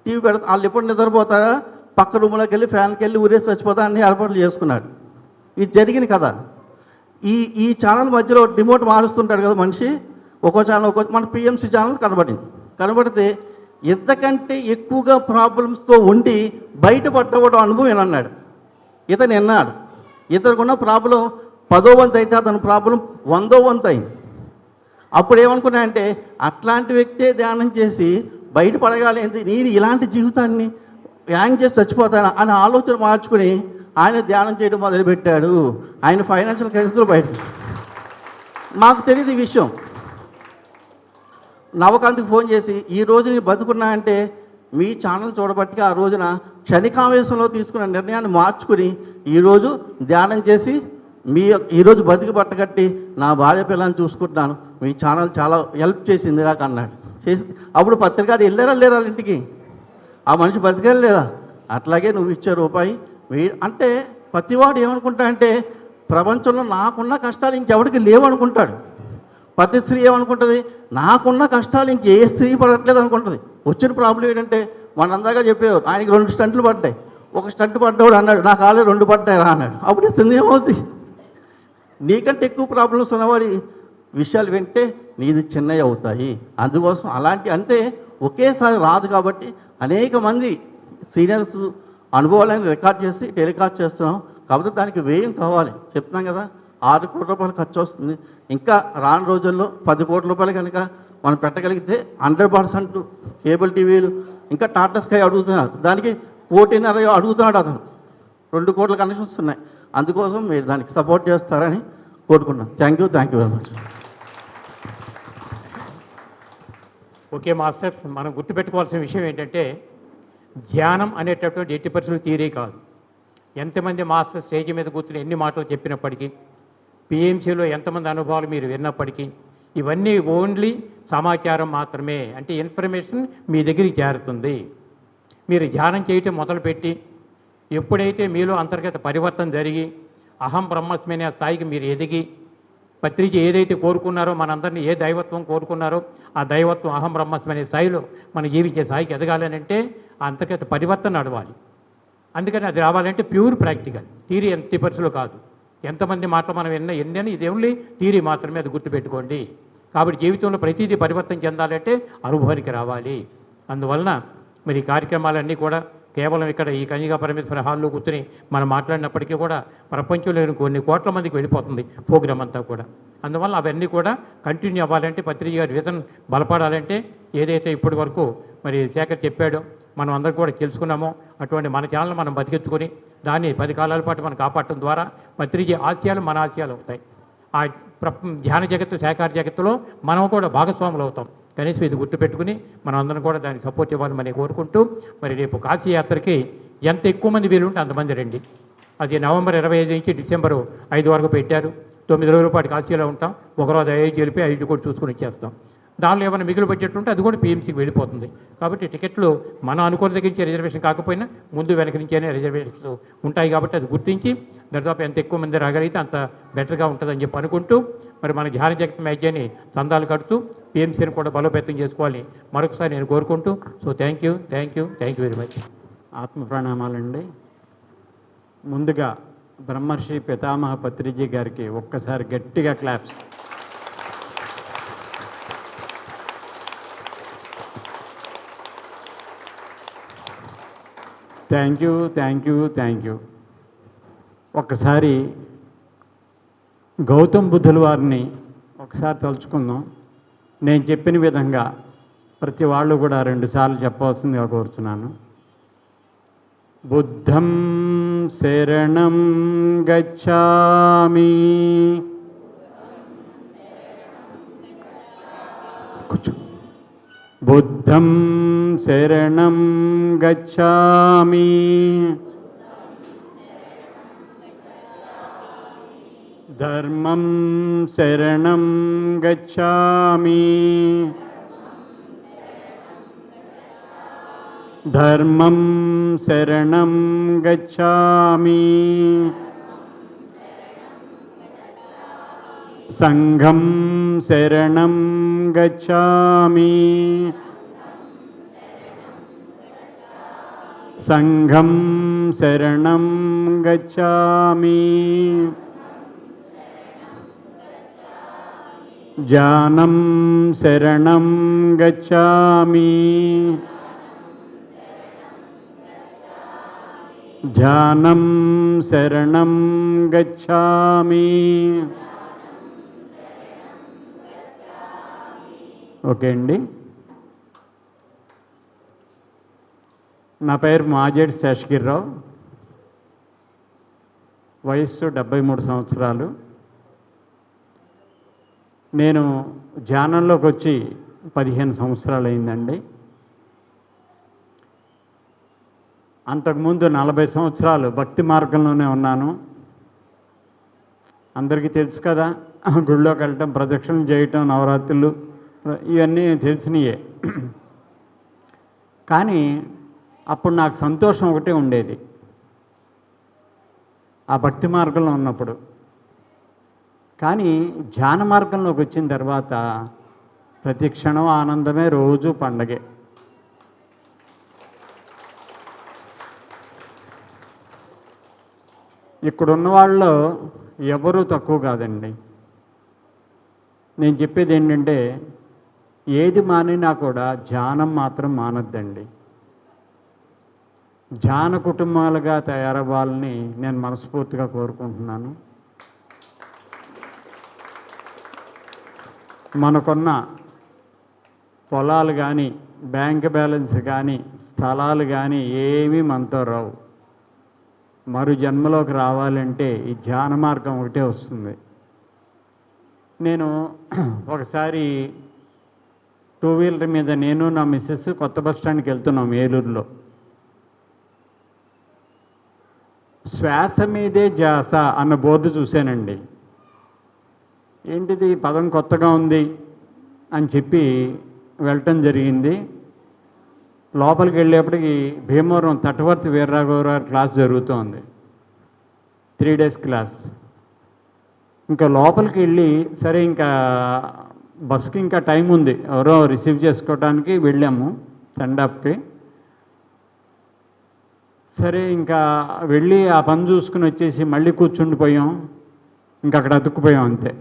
టీవీ పెడితే వాళ్ళు ఎప్పుడు నిద్రపోతారా, పక్క రూమ్లోకి వెళ్ళి ఫ్యాన్కి వెళ్ళి ఊరేసి చచ్చిపోతా అన్ని ఏర్పాట్లు చేసుకున్నాడు. ఇది జరిగింది కదా. ఈ ఛానల్ మధ్యలో రిమోట్ మారుస్తుంటాడు కదా మనిషి, ఒక్కో ఛానల్ మన పిఎంసీ ఛానల్ కనబడితే ఇంతకంటే ఎక్కువగా ప్రాబ్లమ్స్తో ఉండి బయటపడ్డవాడు అనుభవం అన్నాడు. ఇతను విన్నాడు. ఇతనుకున్న ప్రాబ్లం 10వ వంతు అయితే అతని ప్రాబ్లం 100వ వంతు అయింది. అప్పుడు ఏమనుకున్నా అంటే, అట్లాంటి వ్యక్తే ధ్యానం చేసి బయటపడగాలి, నేను ఇలాంటి జీవితాన్ని యాంగ్ చేసి చచ్చిపోతాను అని ఆలోచన మార్చుకుని ఆయన ధ్యానం చేయడం మొదలుపెట్టాడు. ఆయన ఫైనాన్షియల్ క్రైసిస్లో బయటకు. మాకు తెలియదు ఈ విషయం. నవకాంత్కి ఫోన్ చేసి, ఈరోజు నేను బతుకున్నా అంటే మీ ఛానల్ చూడబట్టి ఆ రోజున క్షణికావేశంలో తీసుకున్న నిర్ణయాన్ని మార్చుకుని ఈరోజు ధ్యానం చేసి ఈరోజు బతికి పట్టగట్టి నా భార్య పిల్లల్ని చూసుకుంటున్నాను. మీ ఛానల్ చాలా హెల్ప్ చేసింది నాకు అన్నాడు. అప్పుడు పత్రికారు వెళ్ళారా లేరా ఇంటికి, ఆ మనిషి బతికారు లేదా? అట్లాగే నువ్వు ఇచ్చే రూపాయి అంటే ప్రతివాడు ఏమనుకుంటా అంటే, ప్రపంచంలో నాకున్న కష్టాలు ఇంకెవరికి లేవు అనుకుంటాడు. ప్రతి స్త్రీ ఏమనుకుంటుంది, నాకున్న కష్టాలు ఇంకే స్త్రీ పడట్లేదు అనుకుంటుంది. వచ్చిన ప్రాబ్లం ఏంటంటే, మనందాగా చెప్పేవారు ఆయనకి 2 స్టంట్లు పడ్డాయి. ఒక స్టంట్ పడ్డవాడు అన్నాడు, నాకు ఆల్రెడీ 2 పడ్డాయి రా అన్నాడు. అప్పుడు ఇస్తుంది ఏమవుతుంది? నీకంటే ఎక్కువ ప్రాబ్లమ్స్ ఉన్నవాడి విషయాలు వింటే నీది చిన్నవి అవుతాయి. అందుకోసం అంతే ఒకేసారి రాదు కాబట్టి అనేక మంది సీనియర్స్ అనుభవాలను రికార్డ్ చేసి టెలికాస్ట్ చేస్తున్నాం. కాబట్టి దానికి వ్యయం కావాలి. చెప్తున్నాం కదా, 6 కోట్ల రూపాయలు ఖర్చు వస్తుంది. ఇంకా రాని రోజుల్లో 10 కోట్ల రూపాయలు కనుక మనం పెట్టగలిగితే 100% కేబుల్ టీవీలు ఇంకా టాటా స్కై అడుగుతున్నారు. దానికి 1.5 కోటి అడుగుతున్నాడు అతను. 2 కోట్ల కనెక్షన్స్ ఉన్నాయి. అందుకోసం మీరు దానికి సపోర్ట్ చేస్తారని కోరుకున్నాను. Thank you very much. Okay masters, మనం గుర్తుపెట్టుకోవాల్సిన విషయం ఏంటంటే, ధ్యానం అనేటటువంటి 80% థియరీ కాదు. ఎంతమంది మాస్టర్ స్టేజ్ మీద కూర్చుని ఎన్ని మాటలు చెప్పినప్పటికీ, పిఎంసీలో ఎంతమంది అనుభవాలు మీరు విన్నప్పటికీ, ఇవన్నీ ఓన్లీ సమాచారం మాత్రమే. అంటే ఇన్ఫర్మేషన్ మీ దగ్గరికి చేరుతుంది. మీరు ధ్యానం చేయటం మొదలుపెట్టి ఎప్పుడైతే మీలో అంతర్గత పరివర్తన జరిగి అహం బ్రహ్మస్మి అనే స్థాయికి మీరు ఎదిగి, పత్రిక ఏదైతే కోరుకున్నారో, మనందరినీ ఏ దైవత్వం కోరుకున్నారో ఆ దైవత్వం అహం బ్రహ్మస్మి అనే స్థాయిలో మనం జీవించే స్థాయికి ఎదగాలి అంటే ఆ అంతర్గత పరివర్తన నడవాలి. అందుకని అది రావాలంటే ప్యూర్ ప్రాక్టికల్. థియరీ 80% కాదు. ఎంతమంది మాటలు మనం ఎన్నని ఇది ఓన్లీ థియరీ మాత్రమే, అది గుర్తుపెట్టుకోండి. కాబట్టి జీవితంలో ప్రతిదీ పరివర్తన చెందాలంటే అనుభవానికి రావాలి. అందువలన మరి ఈ కార్యక్రమాలన్నీ కూడా కేవలం ఇక్కడ ఈ కన్యకా పరమేశ్వర హాల్లో కూర్చొని మనం మాట్లాడినప్పటికీ కూడా ప్రపంచంలోని కొన్ని కోట్ల మందికి వెళ్ళిపోతుంది ప్రోగ్రామ్ అంతా కూడా. అందువల్ల అవన్నీ కూడా కంటిన్యూ అవ్వాలంటే పత్రిజీ గారి విజన్ బలపడాలంటే ఏదైతే ఇప్పటి వరకు మరి శేఖర్ చెప్పాడో మనం అందరం కూడా తెలుసుకున్నామో అటువంటి మన ఛానల్ మనం బతికించుకొని దాన్ని 10 కాలాల పాటు మనం కాపాడటం ద్వారా పత్రిజీ ఆశయాలు మన ఆశయాలు అవుతాయి. ఆ ధ్యాన జగత్తు శాఖార జగత్తులో మనం కూడా భాగస్వాములు అవుతాం. కనీసం ఇది గుర్తుపెట్టుకుని మనం అందరం కూడా దానికి సపోర్ట్ ఇవ్వాలని కోరుకుంటూ మరి రేపు కాశీ యాత్రకి ఎంత ఎక్కువ మంది వీలుంటే అంతమంది రండి. అది నవంబర్ 25 నుంచి డిసెంబర్ 5 వరకు పెట్టారు. 9 రోజుల పాటు కాశీలో ఉంటాం. ఒకరోజు 5 వెళ్ళిపోయి 5 కూడా చూసుకుని వచ్చేస్తాం. దానిలో ఏమైనా మిగులు బడ్జెట్ ఉంటే అది కూడా PMCకి వెళ్ళిపోతుంది. కాబట్టి టికెట్లు మనం అనుకున్న దగ్గర నుంచి రిజర్వేషన్ కాకపోయినా ముందు వెనక నుంచే రిజర్వేషన్స్ ఉంటాయి. కాబట్టి అది గుర్తించి దాదాపు ఎంత ఎక్కువ మంది రాగలిగితే అంత బెటర్గా ఉంటుందని చెప్పి అనుకుంటూ మరి మన ధ్యాన జగత్ మ్యాగజైన్ని చందాలు కడుతూ PMCని కూడా బలోపేతం చేసుకోవాలి మరొకసారి నేను కోరుకుంటూ. So thank you very much. ఆత్మ ప్రణామాలండి. ముందుగా బ్రహ్మర్షి పితామహ పత్రిజీ గారికి ఒక్కసారి గట్టిగా క్లాప్స్. Thank you. ఒక్కసారి గౌతమ్ బుద్ధుల వారిని ఒకసారి తలుచుకుందాం. నేను చెప్పిన విధంగా ప్రతి వాళ్ళు కూడా 2 సార్లు చెప్పవలసిందిగా కోరుతున్నాను. బుద్ధం శరణం గచ్ఛామి. బుద్ధం శరణం గచ్ఛామి. ధర్మం శరణం గచ్ఛామి. ధర్మం శరణం గచ్ఛామి. సంఘం శరణం గచ్ఛామి. సంఘం శరణం గచ్ఛామి. జ్ఞానం శరణం గచ్ఛామి. ధ్యానం శరణం గచ్ఛామి. ఓకే అండి. నా పేరు మాజేడి శేషగిరిరావు. వయస్సు 73 సంవత్సరాలు. నేను ధ్యానంలోకి వచ్చి 15 సంవత్సరాలు అయిందండి. అంతకుముందు 40 సంవత్సరాలు భక్తి మార్గంలోనే ఉన్నాను. అందరికీ తెలుసు కదా, గుళ్ళోకి వెళ్ళటం, ప్రదక్షిణలు చేయటం, నవరాత్రులు ఇవన్నీ తెలిసినయే. కానీ అప్పుడు నాకు సంతోషం ఒకటే ఉండేది ఆ భక్తి మార్గంలో ఉన్నప్పుడు. కానీ ధ్యాన మార్గంలోకి వచ్చిన తర్వాత ప్రతి క్షణం ఆనందమే, రోజు పండగే. ఇక్కడున్న వాళ్ళలో ఎవరూ తక్కువ కాదండి. నేను చెప్పేది ఏంటంటే ఏది మానినా కూడా ధ్యానం మాత్రం మానద్దండి. ధ్యాన కుటుంబాలుగా తయారవ్వాలని నేను మనస్ఫూర్తిగా కోరుకుంటున్నాను. మనకున్న పొలాలు కానీ, బ్యాంక్ బ్యాలెన్స్ కానీ, స్థలాలు కానీ ఏమీ మనతో రావు. మరు జన్మలోకి రావాలంటే ఈ ధ్యాన మార్గం ఒకటే వస్తుంది. నేను ఒకసారి 2 వీలర్ మీద నేను నా మిస్సెస్ కొత్త బస్ స్టాండ్కి వెళ్తున్నాం ఏలూరులో. శ్వాస మీదే ధ్యాస అన్న బోర్డు చూశానండి. ఏంటిది పదం కొత్తగా ఉంది అని చెప్పి వెళ్ళటం జరిగింది. లోపలికి వెళ్ళేప్పటికి భీమవరం తటవర్తి వీర్రాఘవరావు క్లాస్ జరుగుతోంది, 3 డేస్ క్లాస్. ఇంకా లోపలికి వెళ్ళి సరే ఇంకా బస్కి ఇంకా టైం ఉంది, ఎవరో రిసీవ్ చేసుకోవడానికి వెళ్ళాము సెండాప్కి. సరే ఇంకా వెళ్ళి ఆ పని చూసుకుని వచ్చేసి మళ్ళీ కూర్చుండిపోయాం. ఇంకా అక్కడ అతుక్కుపోయాం అంతే.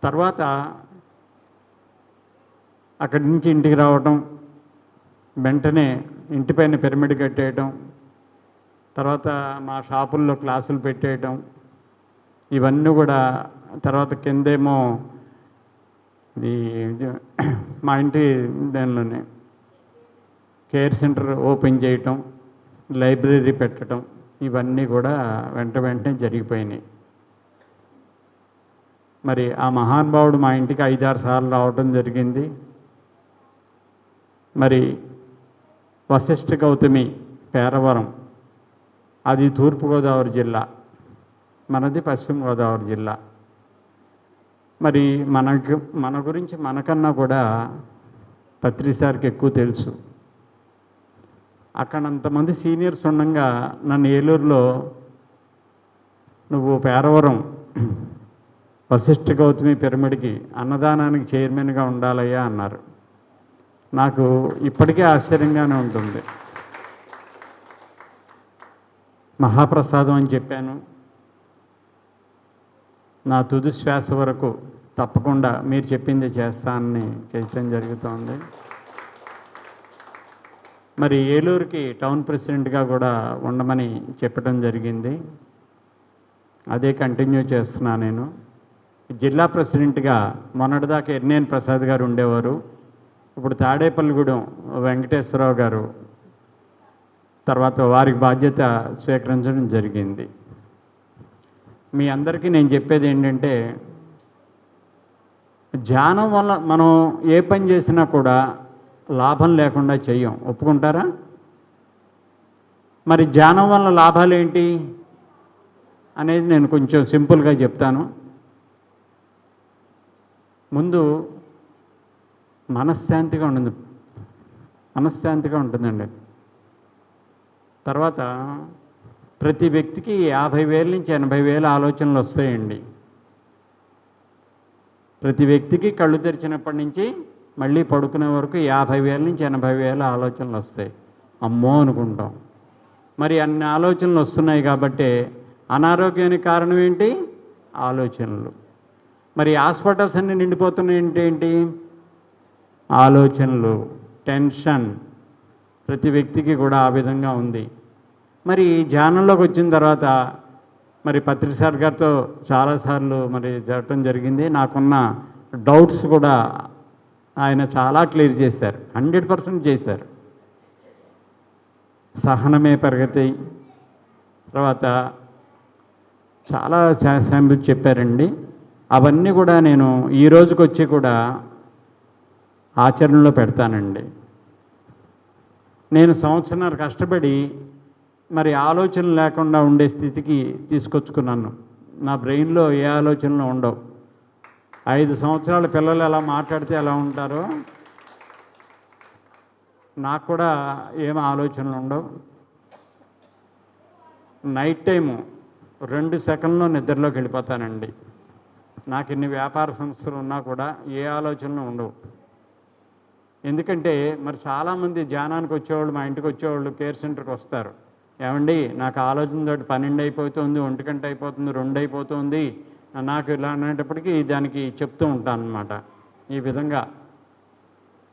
తర్వాత అక్కడి నుంచి ఇంటికి రావటం, వెంటనే ఇంటిపైన పిరమిడ్ కట్టేయటం, తర్వాత మా షాపుల్లో క్లాసులు పెట్టేయటం, ఇవన్నీ కూడా. తర్వాత కిందేమో ఇది మా ఇంటి దానిలోనే కేర్ సెంటర్ ఓపెన్ చేయటం, లైబ్రరీ పెట్టడం, ఇవన్నీ కూడా వెంటనే జరిగిపోయినాయి. మరి ఆ మహానుభావుడు మా ఇంటికి 5-6 సార్లు రావడం జరిగింది. మరి వశిష్ఠ గౌతమి పేరవరం, అది తూర్పుగోదావరి జిల్లా, మనది పశ్చిమ గోదావరి జిల్లా. మరి మన గురించి మనకన్నా కూడా పత్రి సార్కి ఎక్కువ తెలుసు. అక్కడ అంతమంది సీనియర్స్ ఉండగా నన్ను ఏలూరులో నువ్వు పేరవరం వశిష్ఠ గౌతమి పిరమిడ్కి అన్నదానానికి చైర్మన్గా ఉండాలయ్యా అన్నారు. నాకు ఇప్పటికే ఆశ్చర్యంగానే ఉంటుంది. మహాప్రసాదం అని చెప్పాను. నా తుది శ్వాస వరకు తప్పకుండా మీరు చెప్పింది చేస్తానని చేయటం జరుగుతోంది. మరి ఏలూరుకి టౌన్ ప్రెసిడెంట్గా కూడా ఉండమని చెప్పడం జరిగింది. అదే కంటిన్యూ చేస్తున్నా నేను. జిల్లా ప్రెసిడెంట్గా మొన్నటిదాకా ఎర్నేని ప్రసాద్ గారు ఉండేవారు. ఇప్పుడు తాడేపల్లిగూడెం వెంకటేశ్వరరావు గారు తర్వాత వారికి బాధ్యత స్వీకరించడం జరిగింది. మీ అందరికీ నేను చెప్పేది ఏంటంటే, ధ్యానం వల్ల మనం ఏ పని చేసినా కూడా లాభం లేకుండా చెయ్యం. ఒప్పుకుంటారా? మరి ధ్యానం వల్ల లాభాలు ఏంటి అనేది నేను కొంచెం సింపుల్గా చెప్తాను. ముందు మనశ్శాంతిగా ఉంటుందండి. తర్వాత ప్రతి వ్యక్తికి 50,000 నుంచి 80,000 ఆలోచనలు వస్తాయండి. ప్రతి వ్యక్తికి కళ్ళు తెరిచినప్పటి నుంచి మళ్ళీ పడుకునే వరకు 50,000 నుంచి 80,000 ఆలోచనలు వస్తాయి. అమ్మో అనుకుంటాం. మరి అన్ని ఆలోచనలు వస్తున్నాయి కాబట్టి అనారోగ్యానికి కారణం ఏంటి? ఆలోచనలు. మరి హాస్పిటల్స్ అన్నీ నిండిపోతున్నాయి ఏంటి? ఆలోచనలు, టెన్షన్. ప్రతి వ్యక్తికి కూడా ఆ విధంగా ఉంది. మరి ధ్యానంలోకి వచ్చిన తర్వాత మరి పత్రి సార్ గారితో చాలాసార్లు మరి జరగటం జరిగింది. నాకున్న డౌట్స్ కూడా ఆయన చాలా క్లియర్ చేశారు, 100% చేశారు. సహనమే ప్రగతి, తర్వాత చాలా శాంపుల్ చెప్పారండి. అవన్నీ కూడా నేను ఈ రోజుకి వచ్చి కూడా ఆచరణలో పెడతానండి. నేను సంవత్సరాల కష్టపడి మరి ఆలోచనలు లేకుండా ఉండే స్థితికి తీసుకొచ్చుకున్నాను. నా బ్రెయిన్లో ఏ ఆలోచనలు ఉండవు. 5 సంవత్సరాల పిల్లలు ఎలా మాట్లాడితే ఎలా ఉంటారో నాకు కూడా ఏం ఆలోచనలు ఉండవు. నైట్ టైము 2 సెకండ్లో నిద్రలోకి వెళ్ళిపోతానండి. నాకు ఇన్ని వ్యాపార సంస్థలు ఉన్నా కూడా ఏ ఆలోచనలు ఉండవు. ఎందుకంటే మరి చాలామంది ధ్యానానికి వచ్చేవాళ్ళు, మా ఇంటికి వచ్చేవాళ్ళు కేర్ సెంటర్కి వస్తారు. ఏమండి నాకు ఆలోచనతోటి 12 అయిపోతుంది, 1 గంట అయిపోతుంది, 2 అయిపోతుంది, నాకు ఇలా అనేటప్పటికీ దానికి చెప్తూ ఉంటాను అన్నమాట. ఈ విధంగా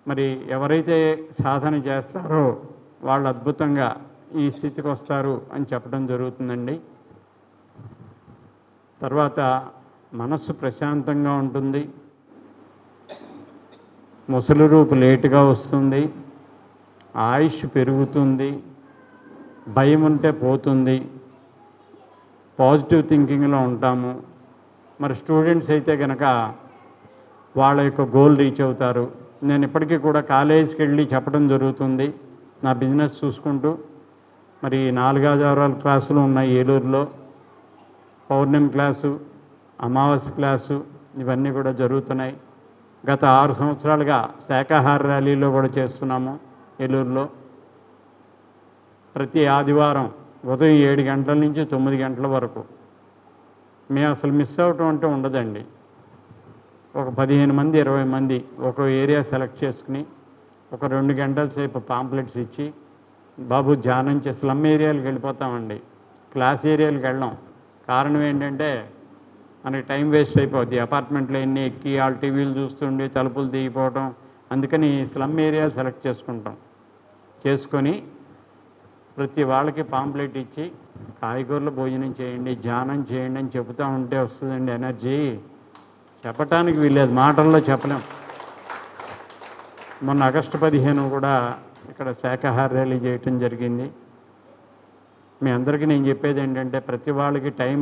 మరి ఎవరైతే సాధన చేస్తారో వాళ్ళు అద్భుతంగా ఈ స్థితికి వస్తారు అని చెప్పడం జరుగుతుందండి. తర్వాత మనస్సు ప్రశాంతంగా ఉంటుంది, ముసలి రూపు లేటుగా వస్తుంది, ఆయుష్ పెరుగుతుంది, భయం ఉంటే పోతుంది, పాజిటివ్ థింకింగ్లో ఉంటాము. మరి స్టూడెంట్స్ అయితే కనుక వాళ్ళ యొక్క గోల్ రీచ్ అవుతారు. నేను ఇప్పటికీ కూడా కాలేజీకి వెళ్ళి చెప్పడం జరుగుతుంది నా బిజినెస్ చూసుకుంటూ. మరి 4 ఆదివారాల క్లాసులు ఉన్నాయి ఏలూరులో. పౌర్ణమి క్లాసు, అమావాస్య క్లాసు, ఇవన్నీ కూడా జరుగుతున్నాయి. గత 6 సంవత్సరాలుగా శాకాహార ర్యాలీలో కూడా చేస్తున్నాము ఏలూరులో. ప్రతి ఆదివారం ఉదయం 7 గంటల నుంచి 9 గంటల వరకు. మేము అసలు మిస్ అవటం అంటే ఉండదండి. ఒక 15 మంది 20 మంది ఒక ఏరియా సెలెక్ట్ చేసుకుని ఒక 2 గంటల సేపు పాంప్లెట్స్ ఇచ్చి, బాబు ధ్యానం చేసి స్లమ్ ఏరియాలకు వెళ్ళిపోతామండి, క్లాస్ ఏరియాలకు వెళ్ళాం. కారణం ఏంటంటే మనకి టైం వేస్ట్ అయిపోద్ది. అపార్ట్మెంట్లో ఎన్ని ఎక్కి వాళ్ళ టీవీలు చూస్తుండి తలుపులు తీగిపోవడం. అందుకని స్లమ్ ఏరియాలు సెలెక్ట్ చేసుకొని ప్రతి వాళ్ళకి పాంప్లెట్ ఇచ్చి కాయగూరలు భోజనం చేయండి, ధ్యానం చేయండి అని చెబుతూ ఉంటే వస్తుందండి ఎనర్జీ. చెప్పటానికి వీల్లేదు, మాటల్లో చెప్పలేం. మొన్న ఆగస్టు 15 కూడా ఇక్కడ శాఖాహార ర్యాలీ చేయటం జరిగింది. మీ అందరికీ నేను చెప్పేది ఏంటంటే ప్రతి వాళ్ళకి టైం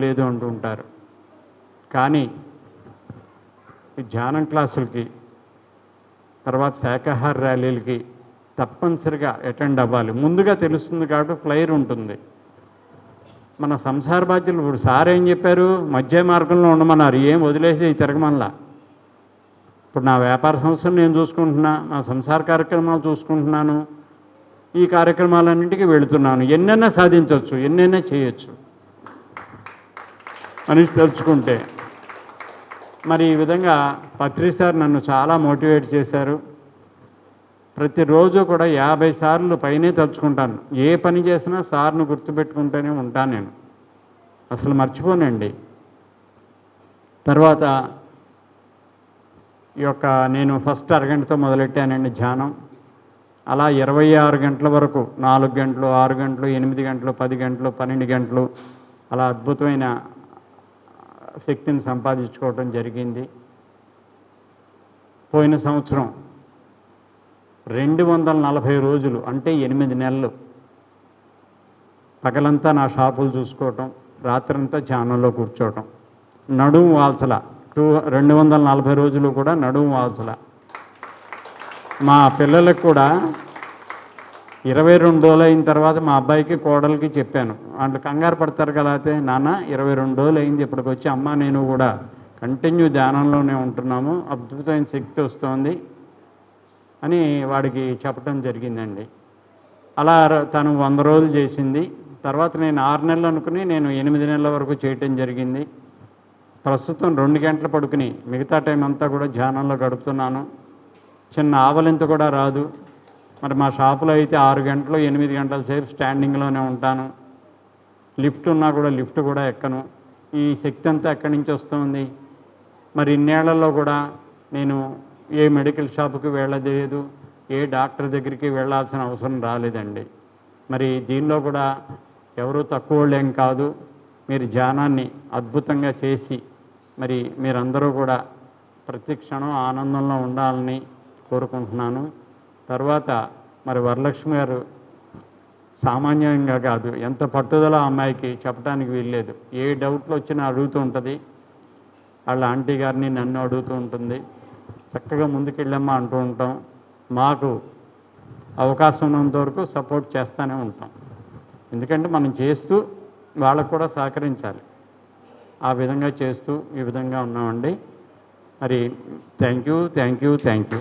లేదు అంటూ ఉంటారు. కానీ ఈ ధ్యానం క్లాసులకి తర్వాత శాఖాహార ర్యాలీలకి తప్పనిసరిగా అటెండ్ అవ్వాలి. ముందుగా తెలుస్తుంది కాబట్టి ఫ్లైర్ ఉంటుంది. మన సంసార బాధ్యులు ఇప్పుడు సార్ ఏం చెప్పారు, మధ్య మార్గంలో ఉండమన్నారు, ఏం వదిలేసి తిరగమల్లా. ఇప్పుడు నా వ్యాపార సంస్థను నేను చూసుకుంటున్నా, నా సంసార కార్యక్రమాలు చూసుకుంటున్నాను, ఈ కార్యక్రమాలన్నింటికి వెళుతున్నాను. ఎన్నైనా సాధించవచ్చు, ఎన్నైనా చేయొచ్చు మనిషి తలుచుకుంటే. మరి ఈ విధంగా పత్రి సార్ నన్ను చాలా మోటివేట్ చేశారు. ప్రతిరోజు కూడా 50 సార్లు పైనే తలుచుకుంటాను. ఏ పని చేసినా సార్ను గుర్తుపెట్టుకుంటూనే ఉంటాను నేను, అసలు మర్చిపోనండి. తర్వాత ఈ యొక్క నేను ఫస్ట్ అరగంటతో మొదలెట్టానండి ధ్యానం. అలా 26 గంటల వరకు 4 గంటలు, 6 గంటలు, 8 గంటలు, 10 గంటలు, 12 గంటలు అలా అద్భుతమైన శక్తిని సంపాదించుకోవడం జరిగింది. పోయిన సంవత్సరం 240 రోజులు అంటే 8 నెలలు పగలంతా నా షాపులు చూసుకోవటం, రాత్రంతా ధ్యానంలో కూర్చోవటం. నడుము వాల్చల 240 రోజులు కూడా నడుము వాల్చల. మా పిల్లలకు కూడా 22 రోజులు అయిన తర్వాత మా అబ్బాయికి కోడలికి చెప్పాను. వాళ్ళు కంగారు పడతారు కదా, అయితే నాన్న 22 రోజులు అయింది ఇప్పటికి వచ్చి, అమ్మ నేను కూడా కంటిన్యూ ధ్యానంలోనే ఉంటున్నాము, అద్భుతమైన శక్తి వస్తుంది అని వాడికి చెప్పడం జరిగిందండి. అలా తను 100 రోజులు చేసింది. తర్వాత నేను 6 నెలలు అనుకుని నేను 8 నెలల వరకు చేయటం జరిగింది. ప్రస్తుతం 2 గంటలు పడుకుని మిగతా టైం అంతా కూడా ధ్యానంలో గడుపుతున్నాను. చిన్న ఆవలింత కూడా రాదు. మరి మా షాపులో అయితే 6 గంటలు 8 గంటల సేపు స్టాండింగ్లోనే ఉంటాను. లిఫ్ట్ ఉన్నా కూడా లిఫ్ట్ కూడా ఎక్కను. ఈ శక్తి అంతా ఎక్కడి నుంచి వస్తుంది? మరి ఇన్నేళ్లలో కూడా నేను ఏ మెడికల్ షాపుకి వెళ్ళలేదు, ఏ డాక్టర్ దగ్గరికి వెళ్ళాల్సిన అవసరం రాలేదండి. మరి దీనిలో కూడా ఎవరు తక్కువ వాళ్ళేం కాదు. మీరు ధ్యానాన్ని అద్భుతంగా చేసి మరి మీరందరూ కూడా ప్రతి క్షణం ఆనందంలో ఉండాలని కోరుకుంటున్నాను. తర్వాత మరి వరలక్ష్మి గారు సామాన్యంగా కాదు, ఎంత పట్టుదల అమ్మాయికి చెప్పడానికి వీల్లేదు. ఏ డౌట్లు వచ్చినా అడుగుతూ ఉంటుంది. వాళ్ళ ఆంటీ గారిని నన్ను అడుగుతూ ఉంటుంది. చక్కగా ముందుకెళ్ళమ్మా అంటూ ఉంటాం. మాకు అవకాశం ఉన్నంత వరకు సపోర్ట్ చేస్తూనే ఉంటాం. ఎందుకంటే మనం చేస్తూ వాళ్ళకు కూడా సహకరించాలి. ఆ విధంగా చేస్తూ ఈ విధంగా ఉన్నామండి. మరి థ్యాంక్ యూ.